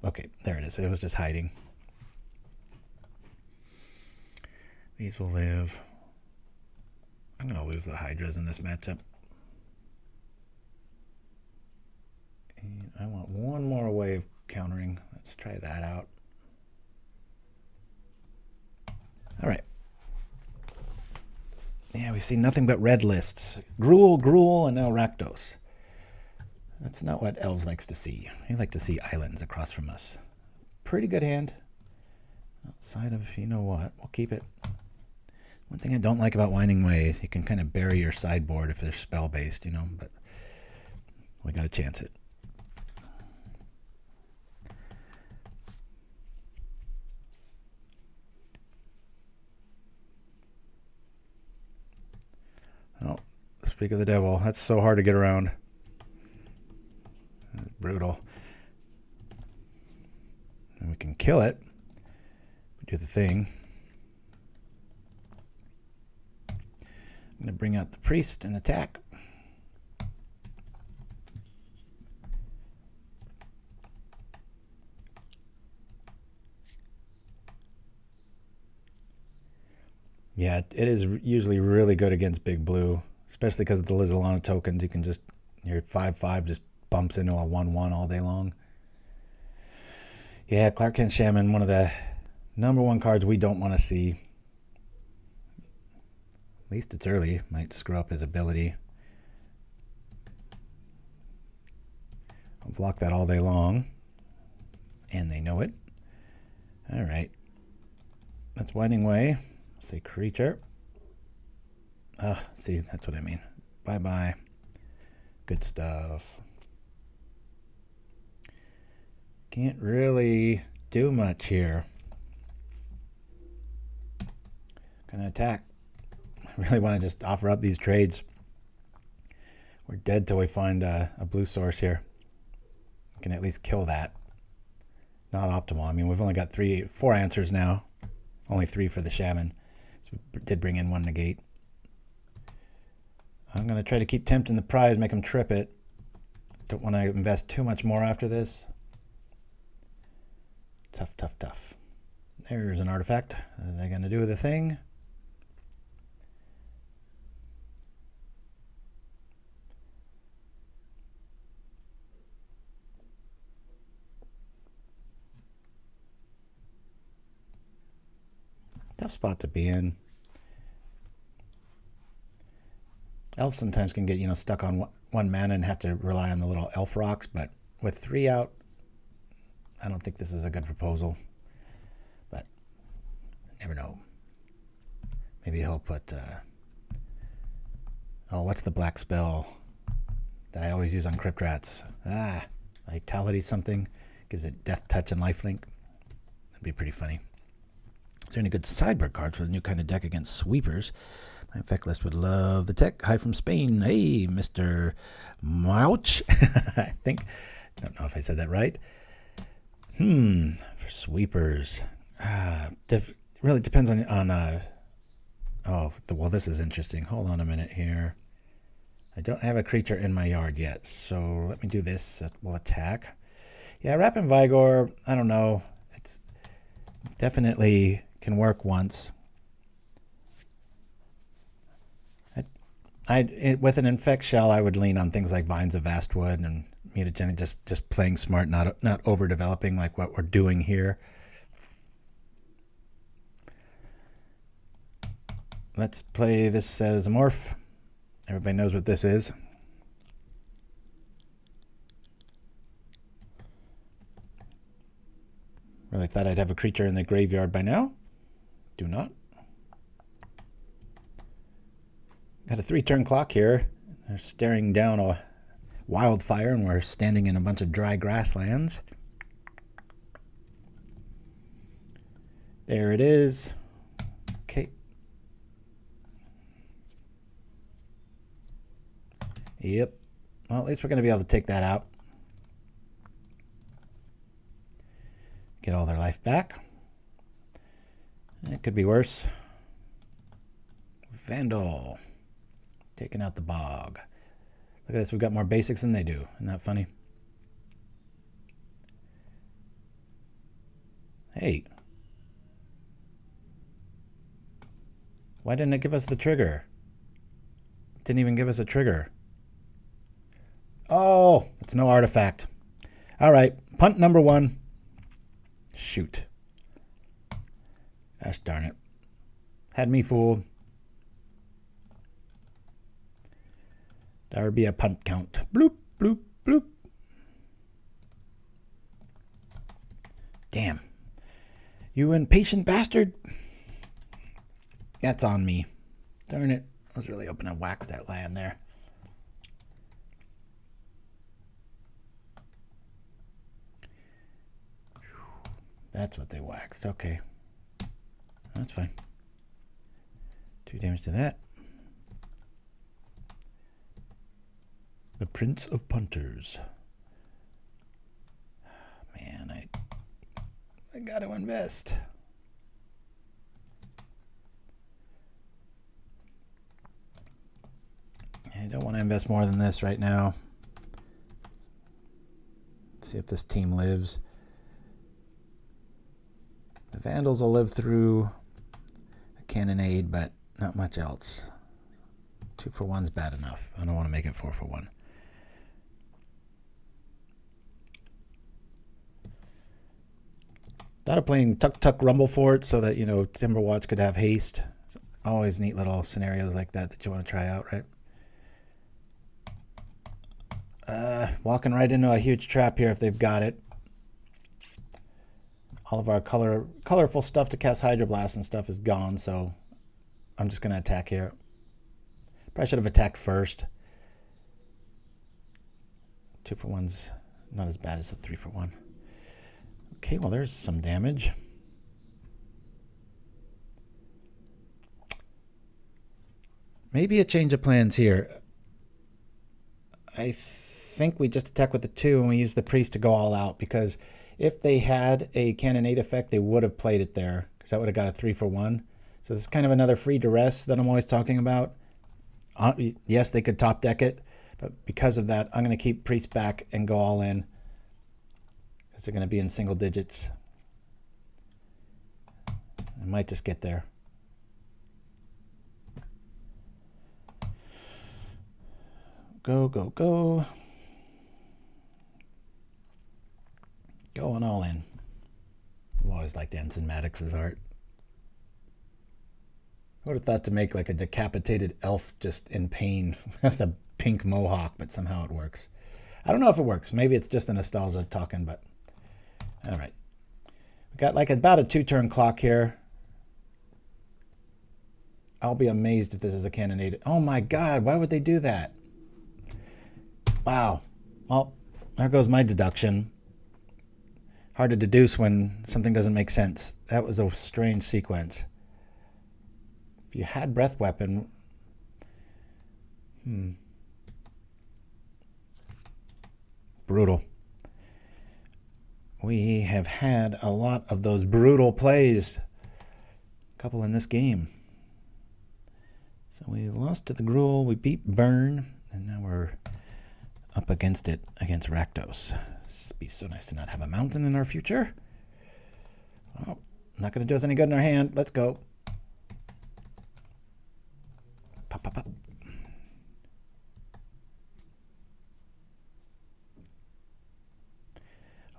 Okay, there it is. It was just hiding. These will live. I'm going to lose the Hydras in this matchup. And I want one more way of countering. Let's try that out. All right. Yeah, we see nothing but red lists. Gruul, and now Rakdos. That's not what Elves likes to see. They like to see islands across from us. Pretty good hand. Outside of, you know what, we'll keep it. One thing I don't like about Winding Way is you can kind of bury your sideboard if they're spell-based, you know, but we got to chance it. Oh, speak of the devil. That's so hard to get around. That's brutal. And we can kill it. Do the thing. I'm going to bring out the priest and attack. Yeah, it is usually really good against big blue, especially because of the Lys Alana tokens. You can just, your 5/5 just bumps into a 1/1 all day long. Yeah, Clark Kent Shaman, one of the #1 cards we don't want to see. At least it's early. Might screw up his ability. I'll block that all day long. And they know it. Alright. That's Winding Way. Say creature. See, that's what I mean. Bye-bye. Good stuff. Can't really do much here. Gonna attack. I really want to just offer up these trades. We're dead till we find a blue source here. We can at least kill that. Not optimal. I mean, we've only got 4 answers now. Only 3 for the shaman. So we did bring in 1 negate. I'm going to try to keep tempting the prize, make him trip it. Don't want to invest too much more after this. Tough, tough, tough. There's an artifact. Are they going to do the thing? Tough spot to be in. Elves sometimes can get, stuck on 1 mana and have to rely on the little elf rocks, but with 3 out, I don't think this is a good proposal. But never know. Maybe he'll put what's the black spell that I always use on Crypt Rats? Vitality something. Gives it death touch and lifelink. That'd be pretty funny. Is there any good sideboard cards for the new kind of deck against sweepers? My effect list would love the tech. Hi from Spain. Hey, Mr. Mouch. I don't know if I said that right. For sweepers. Really depends on well, this is interesting. Hold on a minute here. I don't have a creature in my yard yet, so let me do this. We'll attack. Yeah, Rapid Vigor, I don't know. It's definitely can work once. With an Infect Shell, I would lean on things like Vines of Vastwood and Mutagenic, just playing smart, not overdeveloping like what we're doing here. Let's play this as a morph. Everybody knows what this is. Really thought I'd have a creature in the graveyard by now. Do not. Got a 3-turn clock here. They're staring down a wildfire, and we're standing in a bunch of dry grasslands. There it is. Okay. Yep. Well, at least we're going to be able to take that out. Get all their life back. It could be worse. Vandal. Taking out the bog. Look at this. We've got more basics than they do. Isn't that funny? Hey. Why didn't it give us the trigger? It didn't even give us a trigger. Oh, it's no artifact. All right. Punt number 1. Shoot. Gosh darn it. Had me fooled. There would be a punt count. Bloop, bloop, bloop. Damn. You impatient bastard. That's on me. Darn it. I was really hoping to wax that land there. That's what they waxed. Okay. That's fine. 2 damage to that. The Prince of Punters. Man, I got to invest. I don't want to invest more than this right now. Let's see if this team lives. The Vandals will live through a cannonade, but not much else. 2 for 1's bad enough. I don't want to make it 4 for 1. Thought of playing Tuck Tuck Rumble Fort so that, you know, Timberwatch could have haste. Always neat little scenarios like that you want to try out, right? Walking right into a huge trap here if they've got it. All of our colorful stuff to cast Hydroblast and stuff is gone, so I'm just going to attack here. Probably should have attacked first. 2 for 1's not as bad as the 3 for 1. Okay, well, there's some damage. Maybe a change of plans here. I think we just attack with the 2 and we use the Priest to go all out, because if they had a cannonade effect, they would have played it there, because that would have got a 3 for 1. So this is kind of another free duress that I'm always talking about. Yes, they could top deck it, but because of that, I'm going to keep Priest back and go all in, because they're going to be in single digits. I might just get there. Go, go, go. Going all in. I've always liked Anson Maddox's art. I would have thought to make like a decapitated elf just in pain with a pink mohawk, but somehow it works. I don't know if it works. Maybe it's just the nostalgia talking, but all right. We got like about a 2-turn clock here. I'll be amazed if this is a cannonade. Oh my God, why would they do that? Wow. Well, there goes my deduction. Hard to deduce when something doesn't make sense. That was a strange sequence. If you had breath weapon, brutal. We have had a lot of those brutal plays. A couple in this game. So we lost to the Gruul, we beat Burn, and now we're up against it against Rakdos. It'd be so nice to not have a mountain in our future. Well, not going to do us any good in our hand. Let's go. Pop, pop, pop.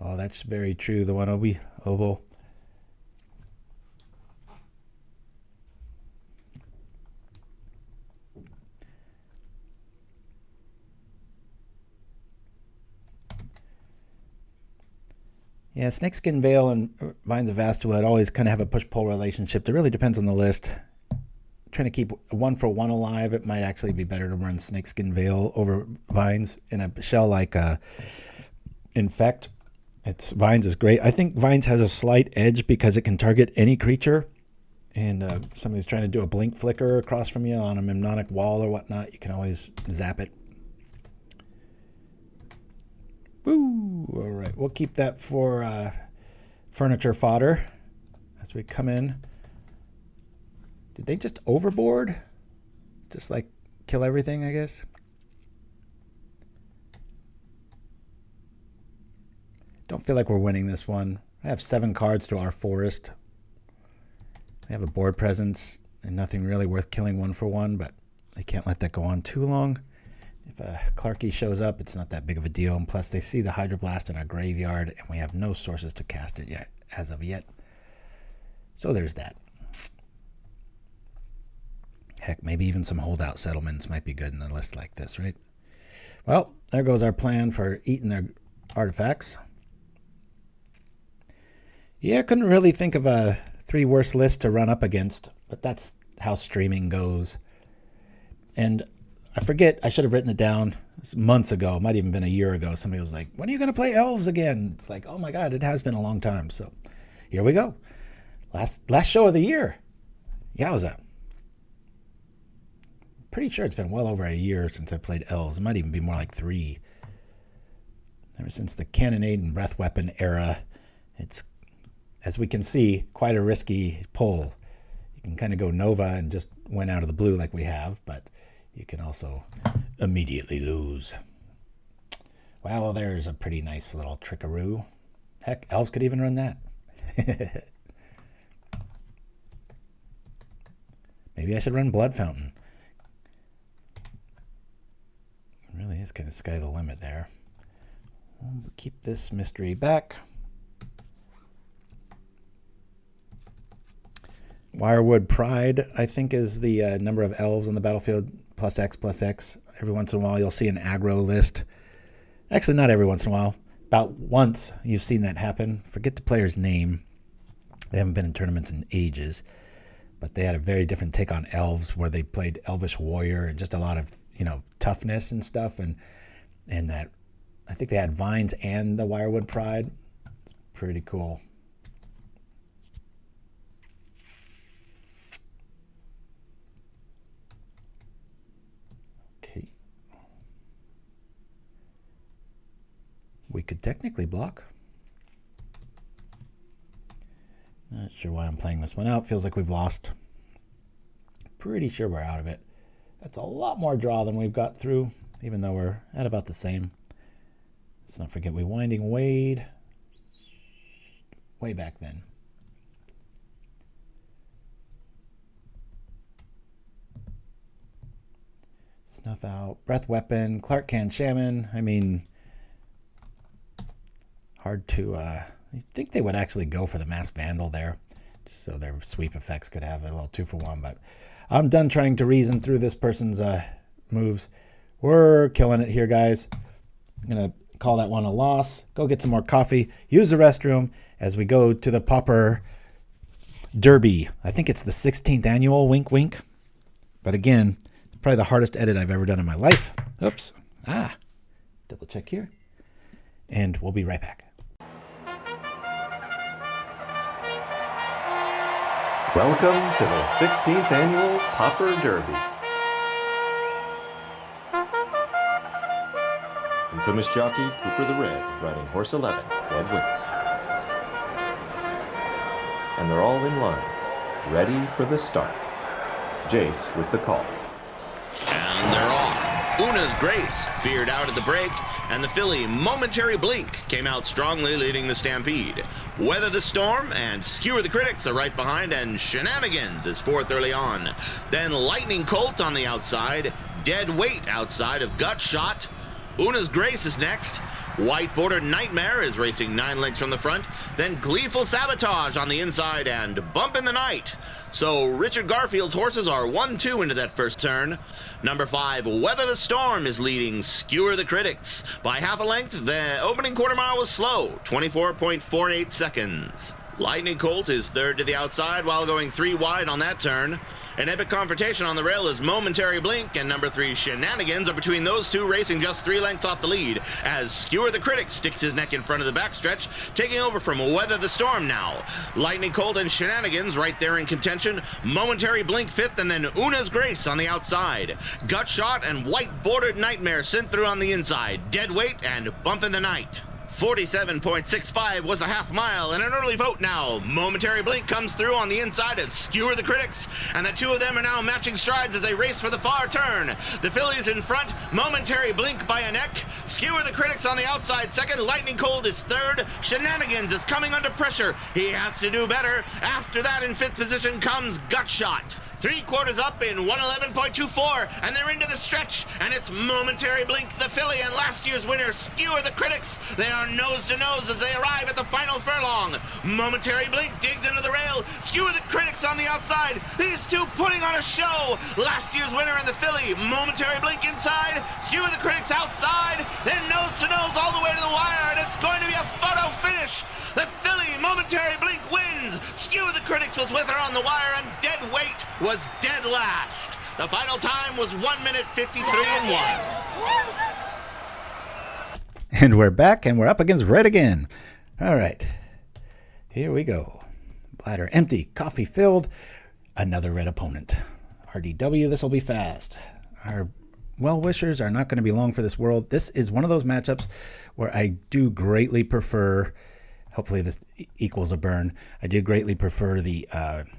Oh, that's very true. The one oval. Yeah, Snakeskin Veil and Vines of Vastawood always kind of have a push-pull relationship. It really depends on the list. Trying to keep 1 for 1 alive, it might actually be better to run Snakeskin Veil over Vines in a shell like Infect. Vines is great. I think Vines has a slight edge because it can target any creature. And somebody's trying to do a blink flicker across from you on a mnemonic wall or whatnot. You can always zap it. Woo! All right, we'll keep that for furniture fodder as we come in. Did they just overboard? Just like kill everything, I guess? Don't feel like we're winning this one. I have 7 cards to our forest. I have a board presence and nothing really worth killing 1 for 1, but I can't let that go on too long. If a Clarky shows up, it's not that big of a deal. And plus, they see the Hydroblast in our graveyard, and we have no sources to cast it yet, as of yet. So there's that. Heck, maybe even some holdout settlements might be good in a list like this, right? Well, there goes our plan for eating their artifacts. Yeah, I couldn't really think of a 3 worst list to run up against, but that's how streaming goes. And I forget, I should have written it down months ago. It might even been a year ago. Somebody was like, when are you going to play Elves again? It's like, oh my God, it has been a long time. So here we go. Last show of the year. Yowza. Pretty sure it's been well over a year since I played Elves. It might even be more like 3. Ever since the Cannonade and Breath Weapon era, it's, as we can see, quite a risky pull. You can kind of go Nova and just win out of the blue like we have, but you can also immediately lose. Well, there's a pretty nice little trickaroo. Heck, Elves could even run that. Maybe I should run Blood Fountain. It really is kind of sky the limit there. We'll keep this mystery back. Wirewood Pride, I think, is the number of elves on the battlefield, +X. Every once in a while, you'll see an aggro list. Actually, not every once in a while. About once, you've seen that happen. Forget the player's name. They haven't been in tournaments in ages. But they had a very different take on elves, where they played Elvish Warrior and just a lot of, toughness and stuff. And that, I think they had Vines and the Wirewood Pride. It's pretty cool. Okay. We could technically block. Not sure why I'm playing this one out. Feels like we've lost. Pretty sure we're out of it. That's a lot more draw than we've got through, even though we're at about the same. Let's not forget we Winding Wade way back then. Snuff out, Breath Weapon, Clark Can Shaman. I mean, hard to... I think they would actually go for the Masked Vandal there, just so their sweep effects could have a little 2-for-1. But I'm done trying to reason through this person's moves. We're killing it here, guys. I'm going to call that one a loss. Go get some more coffee. Use the restroom as we go to the Pauper Derby. I think it's the 16th annual, wink, wink. But again, it's probably the hardest edit I've ever done in my life. Oops. Double check here. And we'll be right back. Welcome to the 16th Annual Pauper Derby. Infamous jockey Cooper the Red riding horse 11, Dead Weight. And they're all in line, ready for the start. Jace with the call. And they're off. Una's Grace feared out at the break, and the filly Momentary Blink came out strongly leading the stampede. Weather the Storm and Skewer the Critics are right behind, and Shenanigans is fourth early on. Then Lightning Colt on the outside, Dead Weight outside of Gut Shot. Una's Grace is next. White Bordered Nightmare is racing 9 lengths from the front. Then Gleeful Sabotage on the inside and Bump in the Night. So Richard Garfield's horses are 1-2 into that first turn. Number 5, Weather the Storm is leading Skewer the Critics. By half a length, the opening quarter mile was slow, 24.48 seconds. Lightning Colt is third to the outside while going 3 wide on that turn. An epic confrontation on the rail is Momentary Blink, and number 3 Shenanigans are between those two, racing just 3 lengths off the lead as Skewer the Critic sticks his neck in front of the backstretch, taking over from Weather the Storm now. Lightning Colt and Shenanigans right there in contention. Momentary Blink 5th, and then Una's Grace on the outside. Gut Shot and White Bordered Nightmare sent through on the inside. Dead Weight and Bump in the Night. 47.65 was a half mile, and an early vote now. Momentary Blink comes through on the inside of Skewer the Critics, and the two of them are now matching strides as they race for the far turn. The fillies in front, Momentary Blink by a neck. Skewer the Critics on the outside second. Lightning Cold is third. Shenanigans is coming under pressure. He has to do better. After that, in 5th position comes Gut Shot. 3/4 up in 111.24, and they're into the stretch, and it's Momentary Blink, the filly, and last year's winner, Skewer the Critics. They are nose to nose as they arrive at the final furlong. Momentary Blink digs into the rail, Skewer the Critics on the outside. These two putting on a show. Last year's winner and the filly, Momentary Blink inside, Skewer the Critics outside, then nose to nose all the way to the wire, and it's going to be a photo finish. The filly, Momentary Blink, wins. Skewer the Critics was with her on the wire, and dead weight was dead last. The final time was 1 minute 53 and 1. And we're back, and we're up against red again. All right, here we go. Bladder empty, coffee filled. Another red opponent. RDW, this will be fast. Our Wellwishers are not going to be long for this world. This is one of those matchups where I do greatly prefer, hopefully this equals a burn, I do greatly prefer the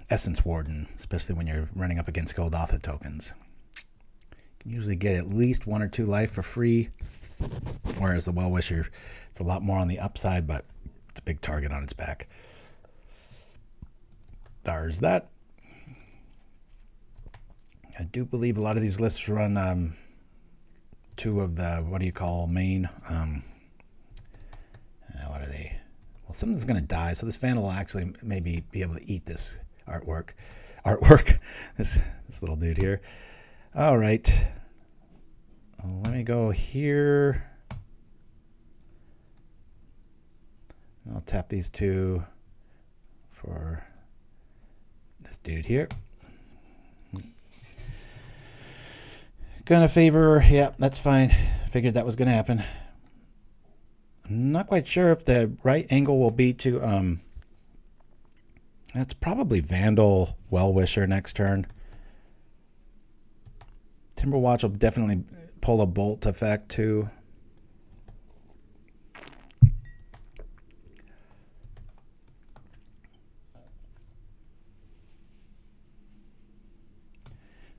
Essence Warden, especially when you're running up against Golgotha tokens. You can usually get at least 1 or 2 life for free, whereas the Wellwisher, it's a lot more on the upside, but it's a big target on its back. There's that. I do believe a lot of these lists run 2 of the, what do you call, main, what are they? Well, something's going to die, so this Vandal will actually maybe be able to eat this artwork, this little dude here. All right. Let me go here. I'll tap these 2 for this dude here. Gonna favor, yeah, that's fine. Figured that was gonna happen. I'm not quite sure if the right angle will be to, that's probably Vandal Wellwisher next turn. Timberwatch will definitely pull a bolt effect too.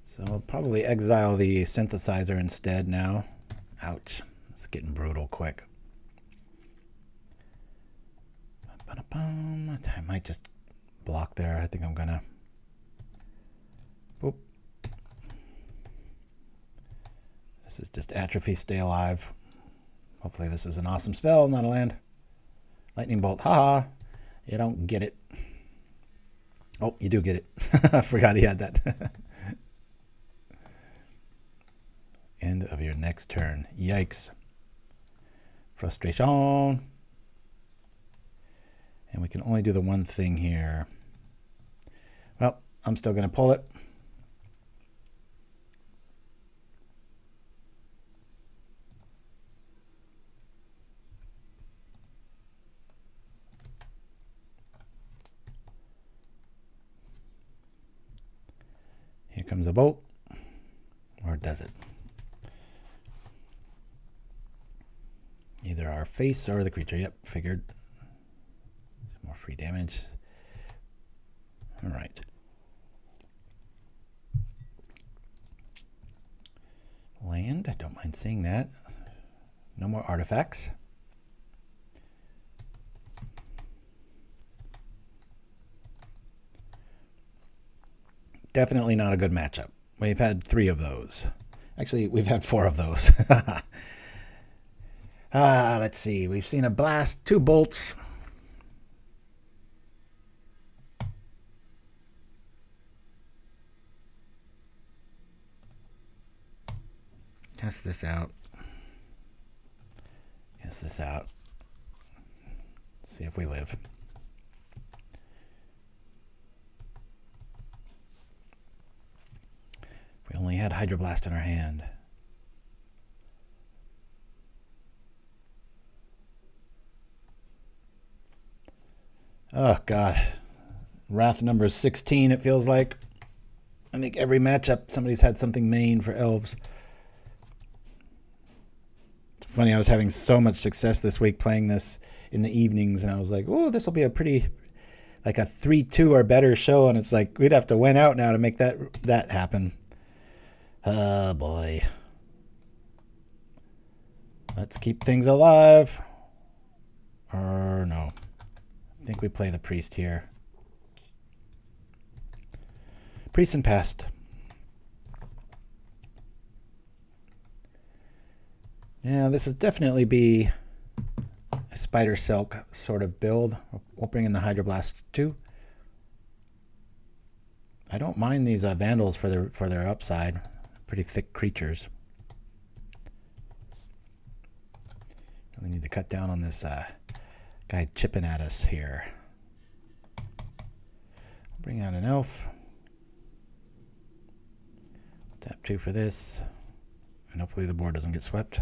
So I'll probably exile the synthesizer instead now. Ouch. It's getting brutal quick. I might just block there. I think I'm gonna. Boop. This is just atrophy, stay alive. Hopefully this is an awesome spell, not a land. Lightning bolt. Haha. You don't get it. Oh, you do get it. I forgot he had that. End of your next turn. Yikes. Frustration. And we can only do the one thing here. Well, I'm still going to pull it. Here comes a bolt. Or does it? Either our face or the creature. Yep, figured. Some more free damage. All right. Land. I don't mind seeing that. No more artifacts. Definitely not a good matchup. We've had 3 of those. Actually, we've had 4 of those. Let's see. We've seen a blast, 2 bolts. Test this out. Test this out. See if we live. We only had Hydroblast in our hand. Oh, God. Wrath number 16, it feels like. I think every matchup, somebody's had something main for Elves. It's funny, I was having so much success this week playing this in the evenings, and I was like, oh, this will be a pretty, like a 3-2 or better show, and it's like, we'd have to win out now to make that happen. Oh, boy. Let's keep things alive. Or no. I think we play the Priest here. Priest and Pest. Yeah, this will definitely be a Spidersilk sort of build. We'll bring in the Hydroblast too. I don't mind these Vandals for their upside. Pretty thick creatures. Really need to cut down on this guy chipping at us here. Bring out an elf. Tap 2 for this. And hopefully the board doesn't get swept.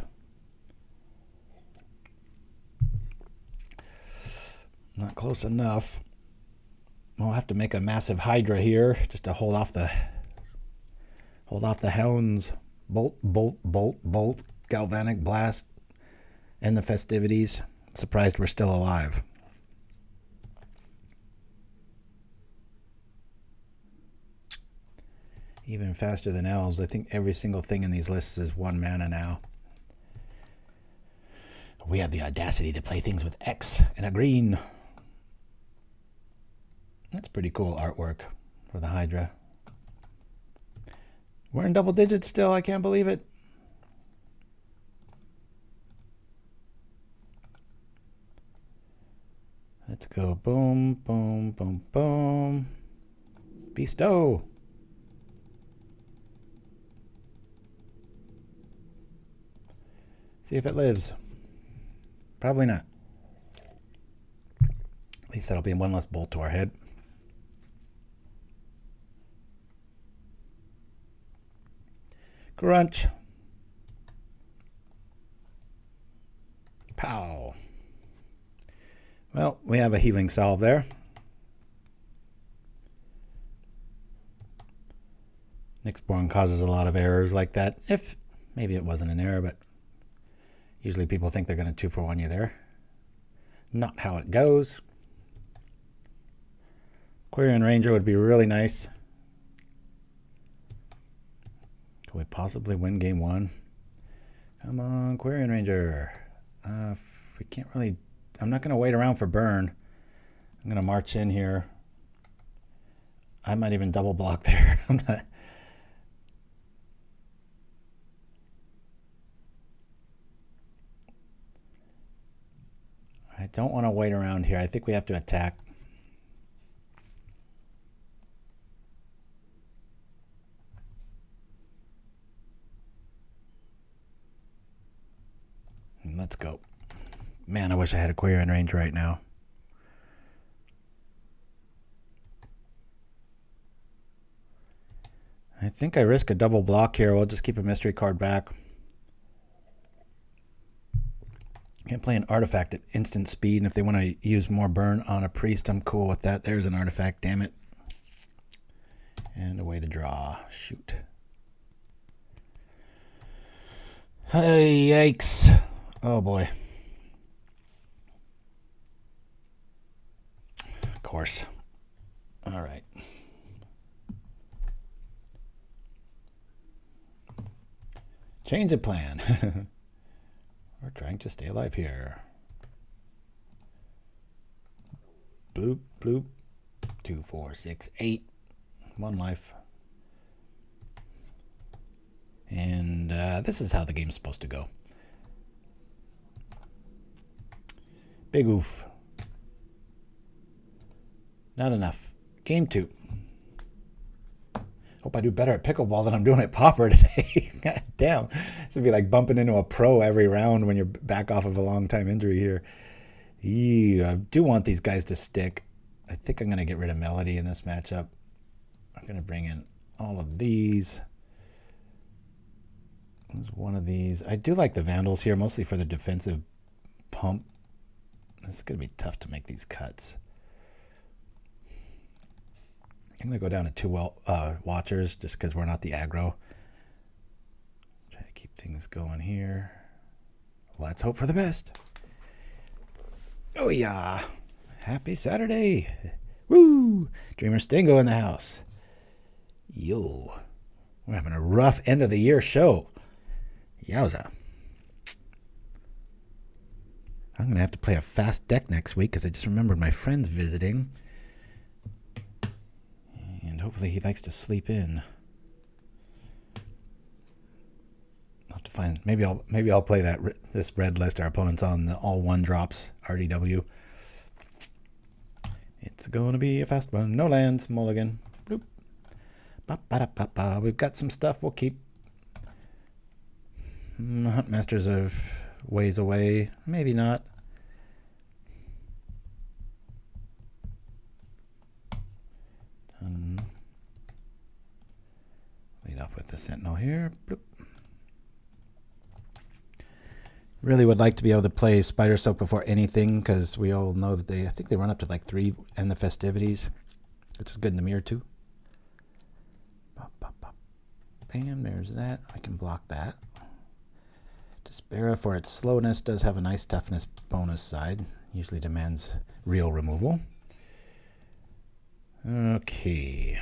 Not close enough. We'll have to make a massive Hydra here just to hold off the hounds. Bolt, bolt, bolt, bolt, galvanic blast, and the festivities. Surprised we're still alive. Even faster than elves. I think every single thing in these lists is 1 mana now. We have the audacity to play things with X and a green. That's pretty cool artwork for the Hydra. We're in double digits still. I can't believe it. Let's go. Boom, boom, boom, boom. Bestow. See if it lives. Probably not. At least that'll be 1 less bolt to our head. Crunch. Pow. Well, we have a healing salve there. Nyxborn causes a lot of errors like that. If maybe it wasn't an error, but usually people think they're going to 2-for-1 you there. Not how it goes. Quirion Ranger would be really nice. Can we possibly win game 1? Come on, Quirion Ranger. We can't really... I'm not going to wait around for burn. I'm going to march in here. I might even double block there. I'm not... I don't want to wait around here. I think we have to attack. Let's go. Man, I wish I had a Quirion Ranger right now. I think I risk a double block here. We'll just keep a mystery card back. Can't play an artifact at instant speed, and if they want to use more burn on a priest, I'm cool with that. There's an artifact, damn it. And a way to draw. Shoot. Hey, yikes. Oh boy. Of course. All right. Change of plan. We're trying to stay alive here. Bloop, bloop. 2, 4, 6, 8. 1 life. And this is how the game's supposed to go. Big oof. Not enough. Game 2. Hope I do better at pickleball than I'm doing at Pauper today. God damn. This would be like bumping into a pro every round when you're back off of a long time injury here. Ew, I do want these guys to stick. I think I'm going to get rid of Melody in this matchup. I'm going to bring in all of these. There's one of these. I do like the Vandals here, mostly for the defensive pump. This is going to be tough to make these cuts. I'm going to go down to 2 Watchers just because we're not the aggro. Try to keep things going here. Let's hope for the best. Oh yeah. Happy Saturday. Woo! Dreamer Stingo in the house. Yo. We're having a rough end of the year show. Yowza. I'm going to have to play a fast deck next week because I just remembered my friend's visiting. And hopefully he likes to sleep in. I'll have to find. Maybe I'll play this red list our opponent's on, the all 1-drops RDW. It's going to be a fast one. No lands, mulligan. Bloop. Ba-ba-da-ba-ba. We've got some stuff we'll keep. Huntmasters are ways away. Maybe not. Lead off with the Sentinel here. Bloop. Really would like to be able to play Spidersilk before anything, because we all know that I think they run up to like 3 in the festivities, which is good in the mirror too. Bam, there's that. I can block that. Jaspera, for its slowness, does have a nice toughness bonus side. Usually demands real removal. Okay.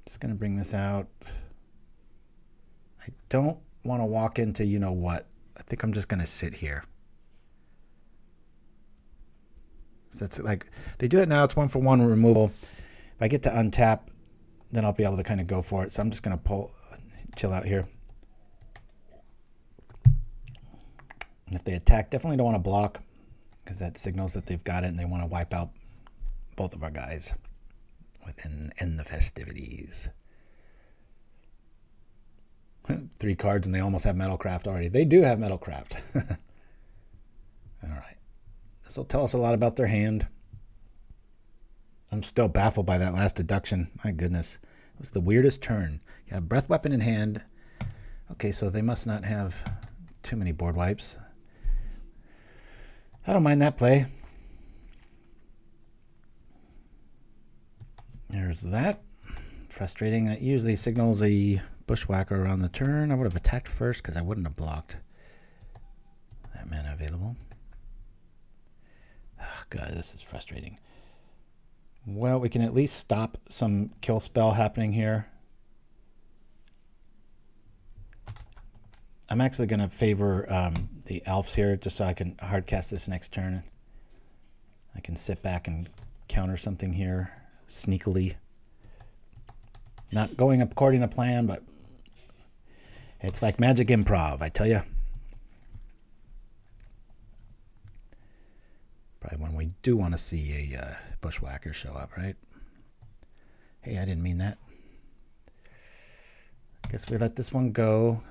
Just going to bring this out. I don't want to walk into you know what. I think I'm just going to sit here. So that's like, they do it now. It's 1-for-1 removal. If I get to untap, then I'll be able to kind of go for it. So I'm just going to chill out here. And if they attack, definitely don't want to block, because that signals that they've got it and they want to wipe out both of our guys within the festivities. 3 cards and they almost have Metalcraft already. They do have Metalcraft. All right. This will tell us a lot about their hand. I'm still baffled by that last deduction. My goodness. It was the weirdest turn. You have Breath Weapon in hand. Okay, so they must not have too many board wipes. I don't mind that play. There's that. Frustrating. That usually signals a Bushwhacker around the turn. I would have attacked first because I wouldn't have blocked. That mana available. Oh, God, this is frustrating. Well, we can at least stop some kill spell happening here. I'm actually going to favor the elves here just so I can hardcast this next turn. I can sit back and counter something here sneakily. Not going according to plan, but it's like magic improv, I tell you. Probably when we do want to see a Bushwhacker show up, right? Hey, I didn't mean that. Guess we let this one go.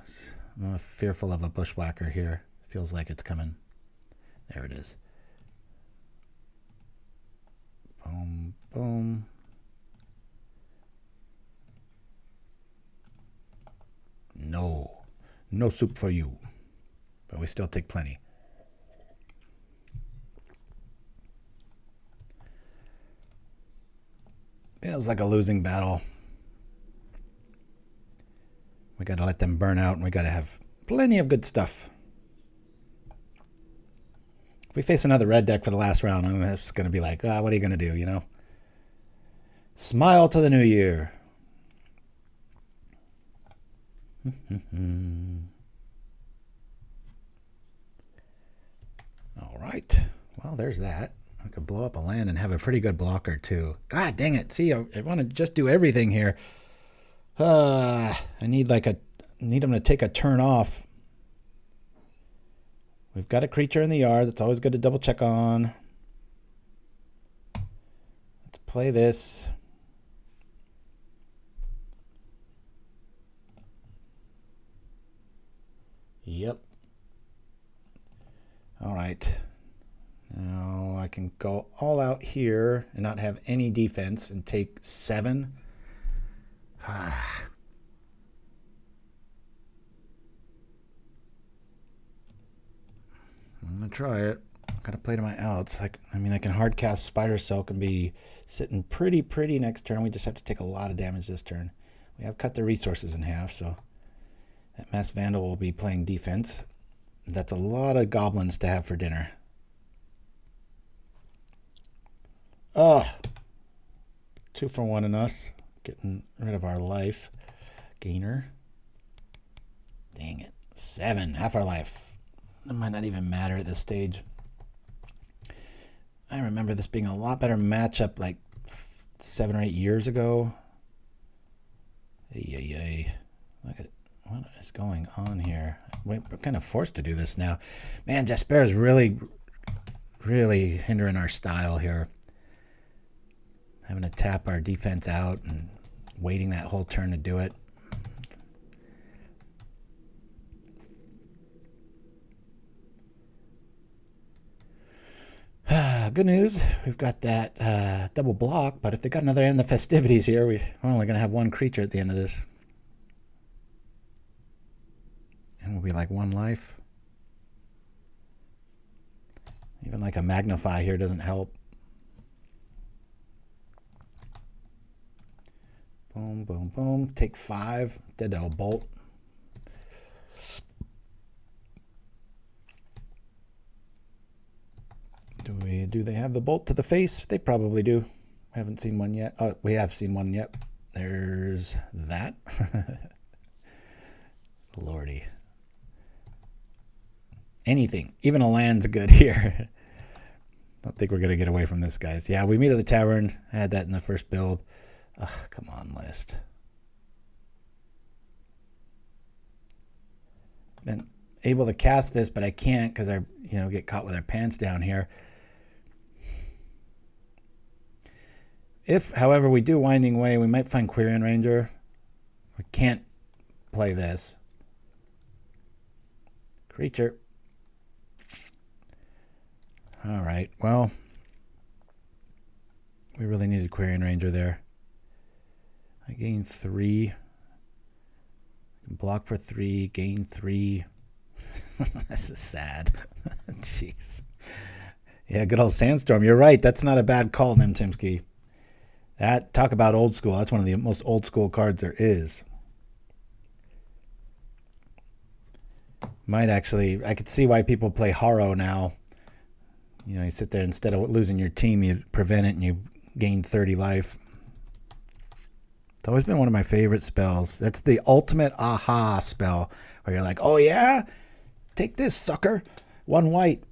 I'm fearful of a Bushwhacker here. Feels like it's coming. There it is. Boom, boom. No soup for you. But we still take plenty. Feels like a losing battle. We got to let them burn out, and we got to have plenty of good stuff. If we face another red deck for the last round, I'm just going to be like, what are you going to do, you know? Smile to the new year. All right. Well, there's that. I could blow up a land and have a pretty good blocker, too. God dang it. See, I want to just do everything here. I need them to take a turn off. We've got a creature in the yard. That's always good to double check on. Let's play this. Yep. All right. Now I can go all out here and not have any defense and take 7. I'm going to try it. Got to play to my outs. I can hard cast Spidersilk and be sitting pretty next turn. We just have to take a lot of damage this turn. We have cut the resources in half, so that Masked Vandal will be playing defense. That's a lot of goblins to have for dinner. Oh, 2 for 1 in us. Getting rid of our life gainer. Dang it. 7, half our life. That might not even matter at this stage. I remember this being a lot better matchup like 7 or 8 years ago. Ay. Look at what is going on here. We're kind of forced to do this now. Man, Jaspera is really hindering our style here. Having to tap our defense out and waiting that whole turn to do it. Good news, we've got that double block, but if they got another end of the festivities here, we're only going to have one creature at the end of this. And we'll be like 1 life. Even like a magnify here doesn't help. Boom, boom, boom. Take 5. Dead to a bolt. Do they have the bolt to the face? They probably do. I haven't seen one yet. Oh, we have seen one yet. There's that. Lordy. Anything. Even a land's good here. Don't think we're going to get away from this, guys. Yeah, we meet at the tavern. I had that in the first build. Ugh, come on, list. Been able to cast this, but I can't because I get caught with our pants down here. If, however, we do Winding Way, we might find Quirion Ranger. We can't play this. Creature. All right, well, we really needed Quirion Ranger there. I gain 3. Block for 3, gain 3. This is sad. Jeez. Yeah, good old Sandstorm. You're right. That's not a bad call, Chimpskey. That, talk about old school. That's one of the most old school cards there is. Might actually, I could see why people play Harrow now. You sit there, instead of losing your team, you prevent it and you gain 30 life. It's always been one of my favorite spells. That's the ultimate aha spell, where you're like, oh yeah? Take this, sucker. 1 white.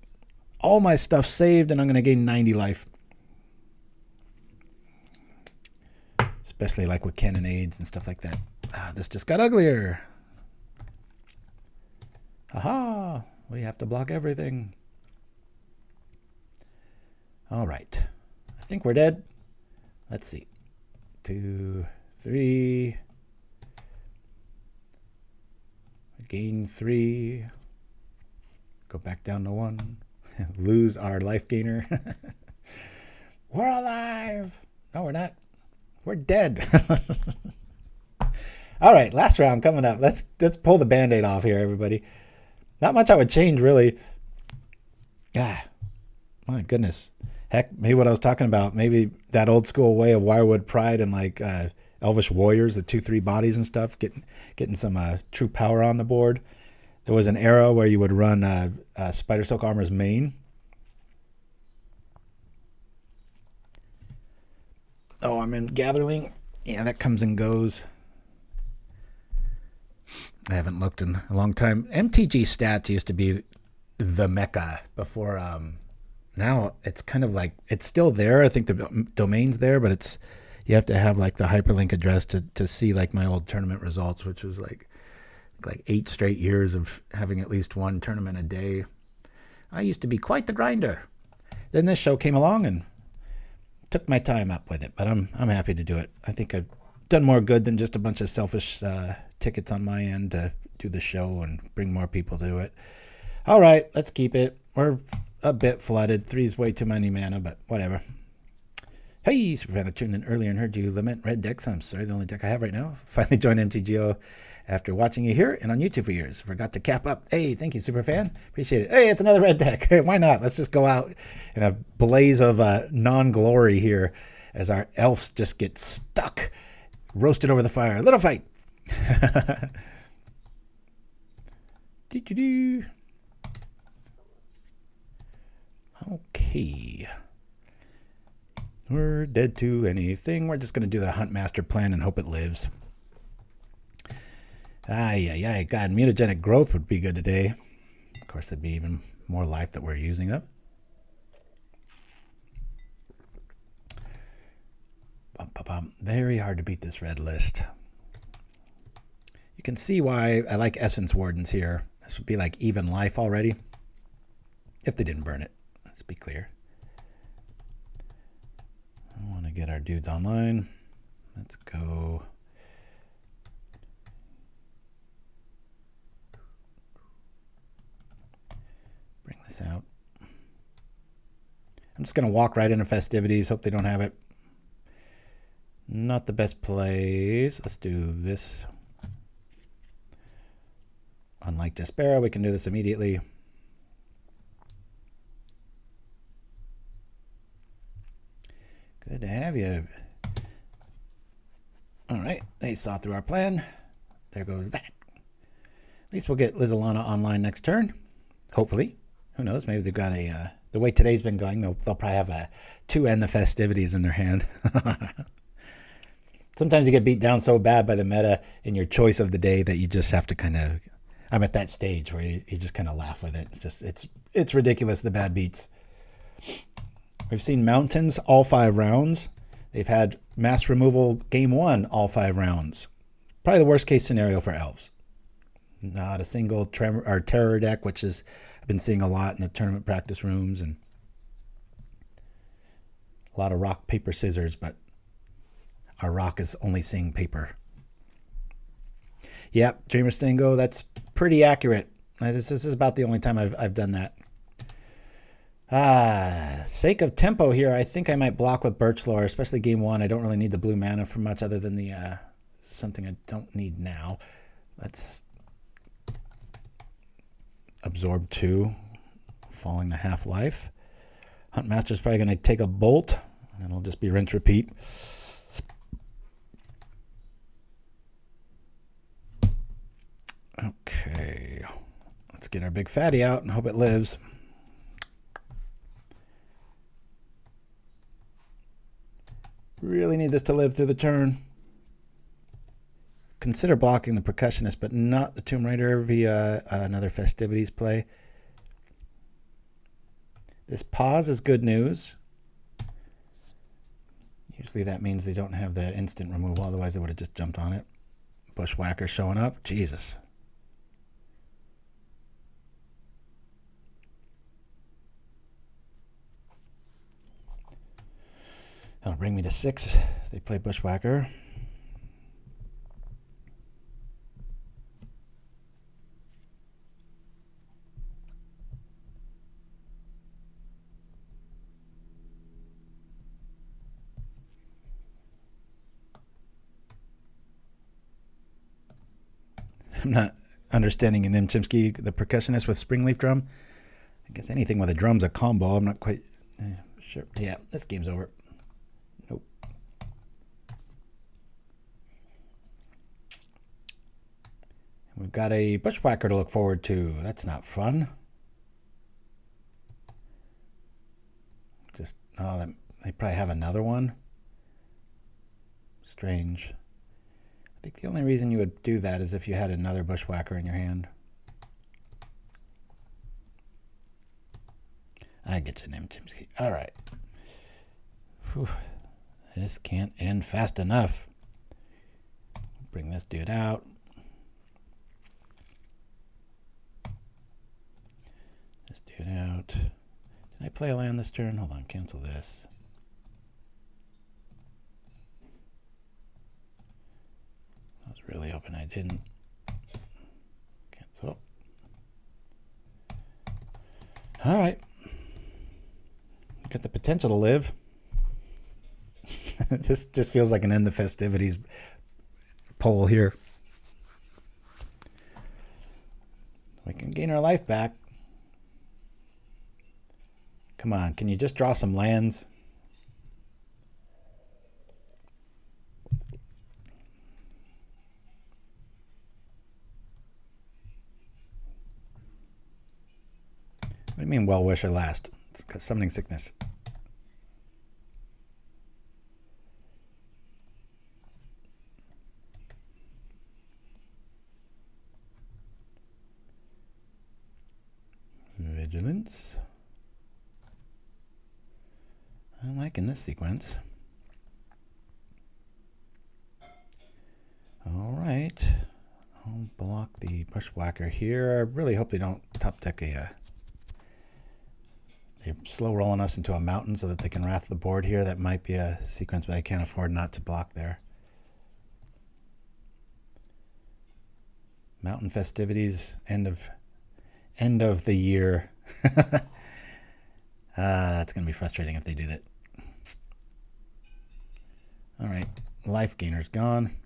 All my stuff saved, and I'm going to gain 90 life. Especially like with cannonades and stuff like that. This just got uglier. Aha! We have to block everything. All right. I think we're dead. Let's see. 2, 3. Gain 3. Go back down to 1. Lose our life gainer. We're alive. No, we're not. We're dead. All right, last round coming up. Let's pull the Band-Aid off here, everybody. Not much I would change, really. My goodness. Heck, maybe what I was talking about, maybe that old school way of Wirewood Pride and like Elvish Warriors, the 2/3 bodies and stuff, getting some true power on the board. There was an era where you would run Spidersilk Armor's main. Oh, I'm in Gatherling. Yeah, that comes and goes. I haven't looked in a long time. MTG stats used to be the mecca before. Now it's kind of like, it's still there. I think the domain's there, but you have to have like the hyperlink address to see like my old tournament results, which was like 8 straight years of having at least 1 tournament a day. I used to be quite the grinder. Then this show came along and took my time up with it, but I'm happy to do it. I think I've done more good than just a bunch of selfish tickets on my end to do the show and bring more people to it. All right, let's keep it. We're a bit flooded. 3's way too many mana, but whatever. Hey, Superfan, I tuned in earlier and heard you lament red decks. I'm sorry, the only deck I have right now. Finally joined MTGO after watching you here and on YouTube for years. Forgot to cap up. Hey, thank you, Superfan. Appreciate it. Hey, it's another red deck. Hey, why not? Let's just go out in a blaze of non-glory here as our elves just get stuck, roasted over the fire. Little fight. Okay. We're dead to anything. We're just going to do the Huntmaster plan and hope it lives. God, mutagenic growth would be good today. Of course, there'd be even more life that we're using up. Very hard to beat this red list. You can see why I like Essence Wardens here. This would be like even life already. If they didn't burn it. Let's be clear. I want to get our dudes online. Let's go. Bring this out. I'm just going to walk right into festivities. Hope they don't have it. Not the best plays. Let's do this. Unlike Jaspera, we can do this immediately. Good to have you. All right, they saw through our plan. There goes that. At least we'll get Lys Alana online next turn. Hopefully. Who knows? Maybe they've got a... the way today's been going, they'll probably have a to end the festivities in their hand. Sometimes you get beat down so bad by the meta in your choice of the day that you just have to kind of... I'm at that stage where you just kind of laugh with it. It's just... It's ridiculous, the bad beats. We've seen Mountains all 5 rounds. They've had Mass Removal Game 1 all 5 rounds. Probably the worst case scenario for Elves. Not a single Terror deck, which is I've been seeing a lot in the tournament practice rooms, and a lot of rock, paper, scissors, but our rock is only seeing paper. Yep, Dreamer Stingo, that's pretty accurate. This is about the only time I've done that. Sake of tempo here, I think I might block with Birchlore, especially game 1. I don't really need the blue mana for much other than the something I don't need now. Let's absorb 2, falling to half-life. Huntmaster's probably going to take a bolt, and it'll just be rinse repeat. Okay, let's get our big fatty out and hope it lives. Really need this to live through the turn. Consider blocking the Percussionist, but not the Tomb Raider via another Festivities play. This pause is good news. Usually that means they don't have the instant removal, otherwise they would have just jumped on it. Bushwhacker showing up. Jesus. That'll bring me to 6 if they play Bushwhacker. I'm not understanding in Chimpskey, the Percussionist with Springleaf Drum. I guess anything with a drum's a combo. I'm not quite sure. Yeah, this game's over. Nope. We've got a Bushwhacker to look forward to. That's not fun. Just, oh, they probably have another one. Strange. I think the only reason you would do that is if you had another Bushwhacker in your hand. I get your name, Chimpskey. All right. Whew. This can't end fast enough. Bring this dude out. This dude out. Did I play a land this turn? Hold on, cancel this. I was really hoping I didn't. Cancel. All right. Got the potential to live. This just feels like an end the festivities poll here. We can gain our life back. Come on, can you just draw some lands? What do you mean Wellwisher last? It's got summoning sickness. Vigilance. I'm liking this sequence. right. I'll block the Bushwhacker here. I really hope they don't top deck a... they're slow rolling us into a mountain so that they can wrath the board here. That might be a sequence, but I can't afford not to block there. Mountain festivities, end of the year. That's going to be frustrating if they do that. All right, life gainer's gone.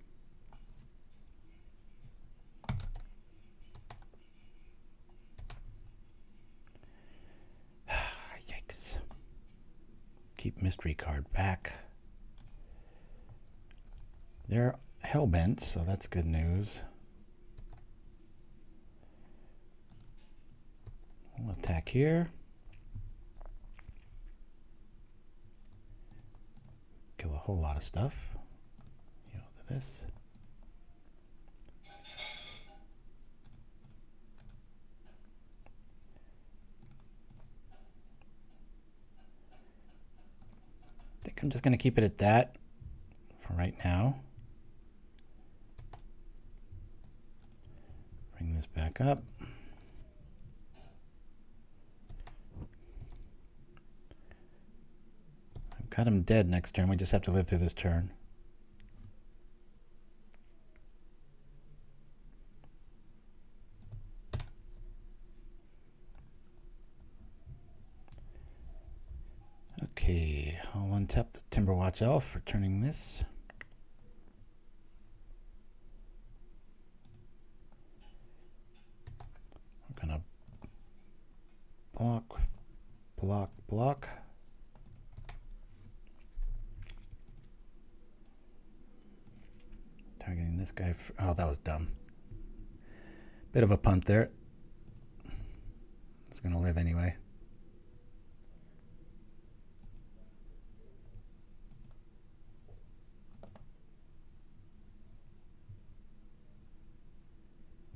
Yikes. Keep mystery card back. They're hellbent, so that's good news. We'll attack here. Kill a whole lot of stuff. Yield to this. I think I'm just going to keep it at that for right now. Bring this back up. Got him dead next turn. We just have to live through this turn. Okay, I'll untap the Timberwatch Elf, returning this. We're gonna block, block, block. Targeting this guy. Oh, that was dumb. Bit of a punt there. It's going to live anyway.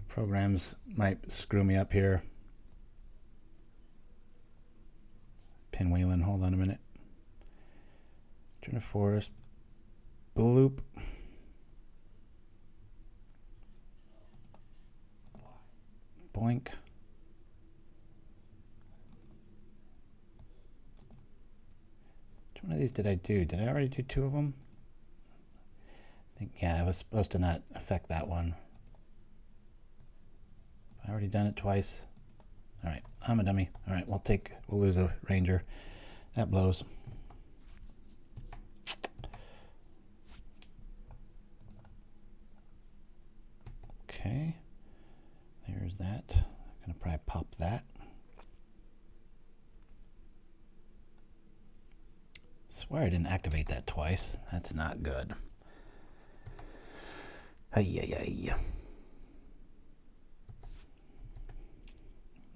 Programs might screw me up here. Pinwheeling. Hold on a minute. Turn to forest. Bloop. Boink. Which one of these did I do? Did I already do two of them? I think, yeah, I was supposed to not affect that one. I've already done it twice. All right, I'm a dummy. All right, we'll lose a ranger. That blows. Okay. There's that. I'm going to probably pop that. Swear I didn't activate that twice. That's not good. Ay.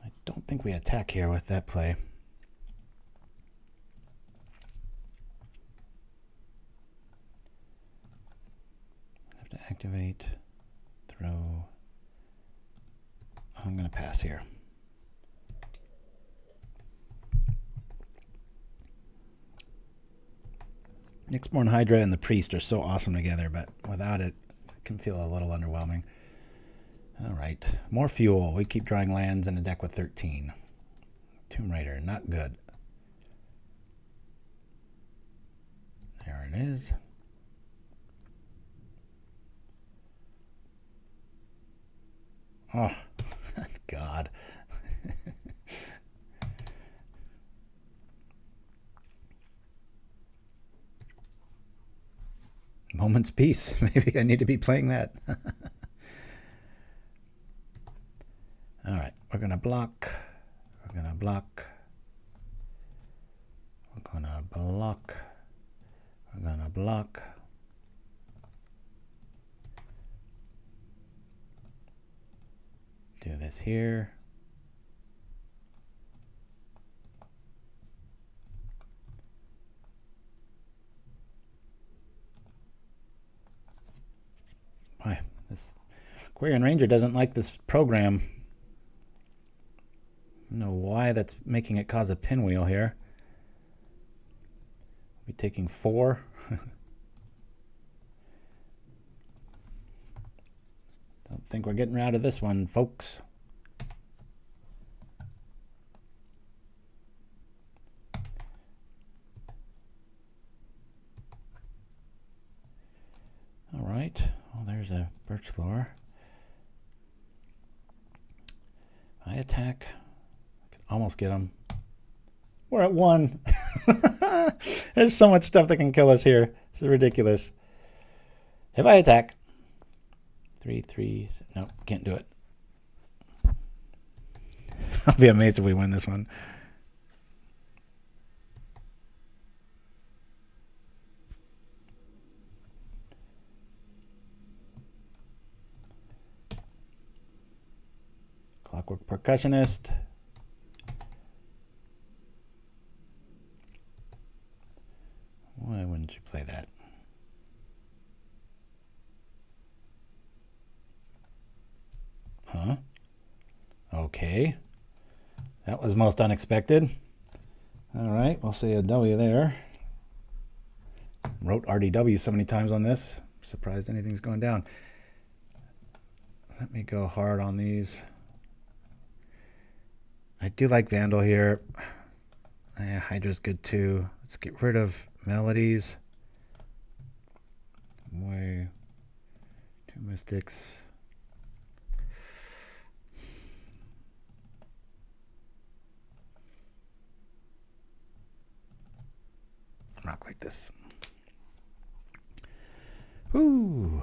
I don't think we attack here with that play. I have to activate, throw. I'm going to pass here. Nyxborn Hydra and the Priest are so awesome together, but without it, it can feel a little underwhelming. All right, more fuel. We keep drawing lands in a deck with 13. Tomb Raider, not good. There it is. Oh, God. Moment's Peace. Maybe I need to be playing that. All right, we're going to block. We're going to block. We're going to block. We're going to block. Do this here. Why? This Quirion Ranger doesn't like this program. I don't know why that's making it cause a pinwheel here. We'll be taking 4. think we're getting out of this one, folks. All right. Well, there's a Birchlore. If I attack, I can almost get him. We're at 1. There's so much stuff that can kill us here. This is ridiculous. If I attack, 3/3. Nope, can't do it. I'll be amazed if we win this one. Clockwork Percussionist. Why wouldn't you play that? Huh? Okay. That was most unexpected. All right, we'll see a W there. Wrote RDW so many times on this. Surprised anything's going down. Let me go hard on these. I do like Vandal here. Hydra's good too. Let's get rid of Melodies. Way. 2 Mystics. Rock like this. Ooh.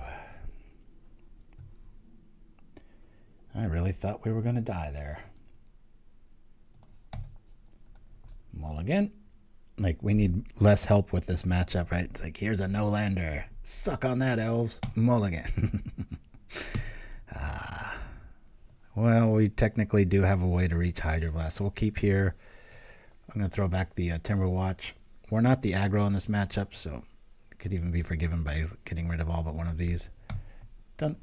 I really thought we were going to die there. Mulligan. Like, we need less help with this matchup, right? It's like, here's a no-lander. Suck on that, Elves. Mulligan. Well, we technically do have a way to reach Hydroblast, so we'll keep here. I'm going to throw back the Timberwatch. We're not the aggro in this matchup, so it could even be forgiven by getting rid of all but one of these. Done.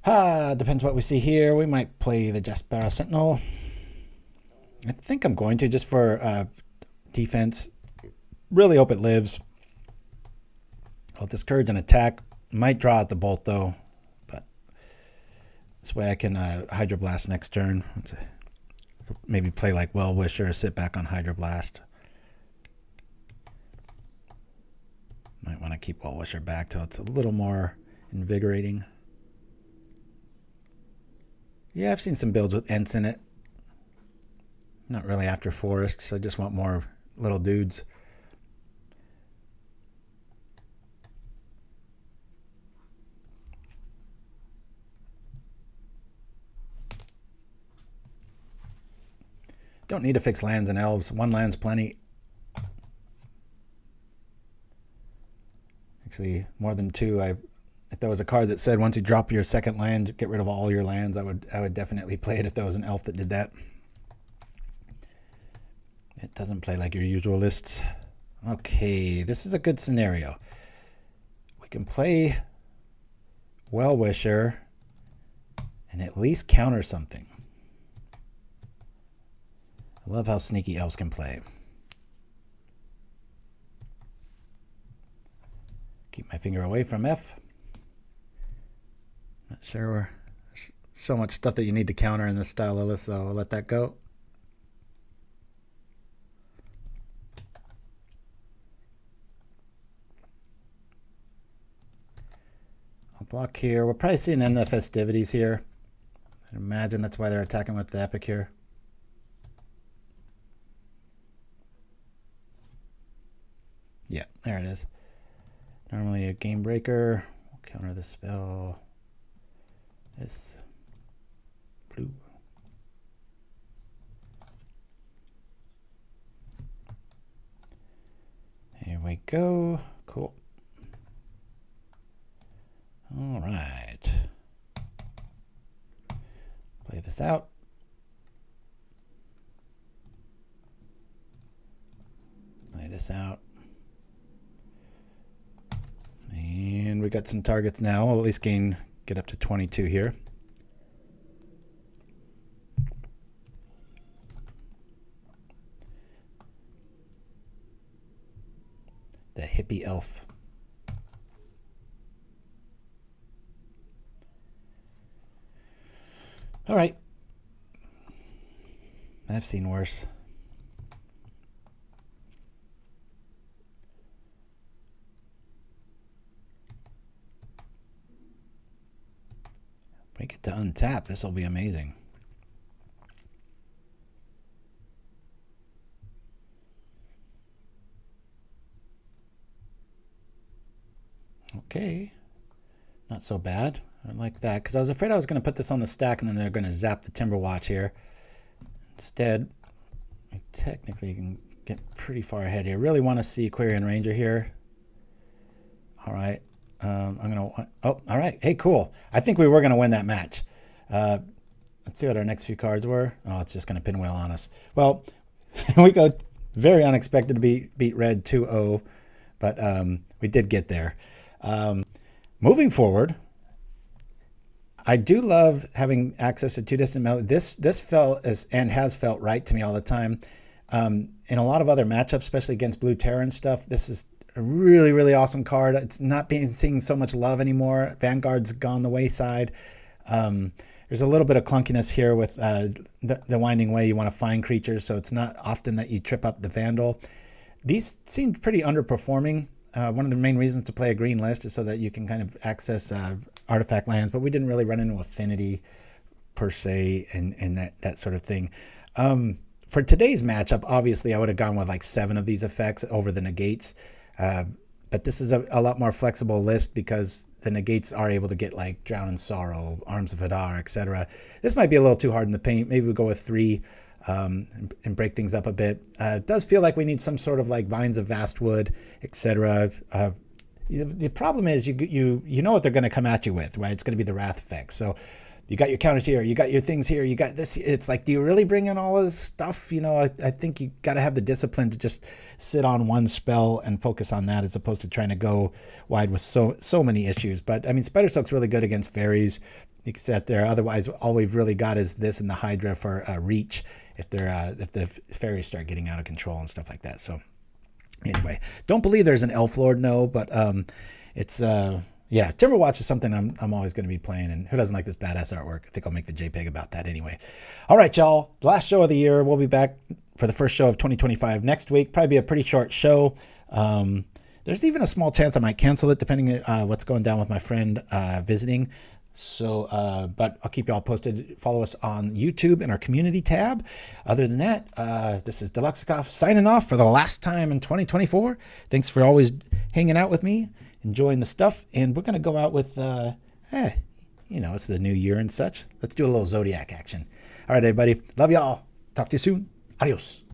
Depends what we see here. We might play the Jaspera Sentinel. I think I'm going to, just for defense. Really hope it lives. I'll discourage an attack. Might draw out the bolt, though. But this way I can Hydroblast next turn. Maybe play like Wellwisher, sit back on Hydroblast. Might want to keep Wellwisher back till it's a little more invigorating. Yeah, I've seen some builds with Ents in it. Not really after forests. I just want more little dudes. Don't need to fix lands and elves. 1 land's plenty. Actually, more than 2. If there was a card that said once you drop your 2nd land, get rid of all your lands, I would definitely play it if there was an elf that did that. It doesn't play like your usual lists. Okay, this is a good scenario. We can play Wellwisher and at least counter something. I love how sneaky elves can play. Keep my finger away from F. Not sure. There's so much stuff that you need to counter in this style of list, so I'll let that go. I'll block here. We'll probably see an end of the festivities here. I imagine that's why they're attacking with the epic here. Yeah, there it is. Normally a game breaker. We'll counter the spell. This blue. Here we go. Cool. All right. Play this out. Play this out. And we got some targets now. We'll at least get up to 22 here. The hippie elf. All right. I've seen worse. We get to untap. This will be amazing. Okay. Not so bad. I like that because I was afraid I was going to put this on the stack and then they're going to zap the Timberwatch here. Instead, I technically can get pretty far ahead here. Really want to see Quirion Ranger here. All right. I'm going to... Oh, all right. Hey, cool. I think we were going to win that match. Let's see what our next few cards were. Oh, it's just going to pinwheel on us. Well, we go very unexpected to beat red 2-0, but we did get there. Moving forward, I do love having access to two distant melodies. This felt and has felt right to me all the time. In a lot of other matchups, especially against Blue Terror and stuff, this is a really, really awesome card. It's not being seeing so much love anymore. Vanguard's gone the wayside. There's a little bit of clunkiness here with the Winding Way. You want to find creatures, so it's not often that you trip up the Vandal. These seemed pretty underperforming. One of the main reasons to play a green list is so that you can kind of access artifact lands, but we didn't really run into affinity per se and that sort of thing. For today's matchup, obviously I would have gone with like 7 of these effects over the negates. But this is a lot more flexible list because the negates are able to get like Drown in Sorrow, Arms of Hadar, etc. This might be a little too hard in the paint. Maybe we'll go with 3 and break things up a bit. It does feel like we need some sort of like Vines of Vastwood, etc. The problem is you know what they're going to come at you with, right? It's going to be the Wrath effect. So you got your counters here, you got your things here, you got this. It's like, do you really bring in all of this stuff? You know, I think you got to have the discipline to just sit on one spell and focus on that as opposed to trying to go wide with so many issues. But I mean, Spidersilk's really good against fairies. You can sit there. Otherwise, all we've really got is this and the Hydra for reach if the fairies start getting out of control and stuff like that. So anyway, don't believe there's an Elf Lord, no, but it's yeah, Timberwatch is something I'm always going to be playing, and who doesn't like this badass artwork? I think I'll make the JPEG about that anyway. All right, y'all, last show of the year. We'll be back for the first show of 2025 next week. Probably be a pretty short show. There's even a small chance I might cancel it depending on what's going down with my friend visiting. So, but I'll keep you all posted. Follow us on YouTube in our community tab. Other than that, this is deluxeicoff signing off for the last time in 2024. Thanks for always hanging out with me, enjoying the stuff. And we're going to go out with, you know, it's the new year and such. Let's do a little Zodiac action. All right, everybody. Love y'all. Talk to you soon. Adios.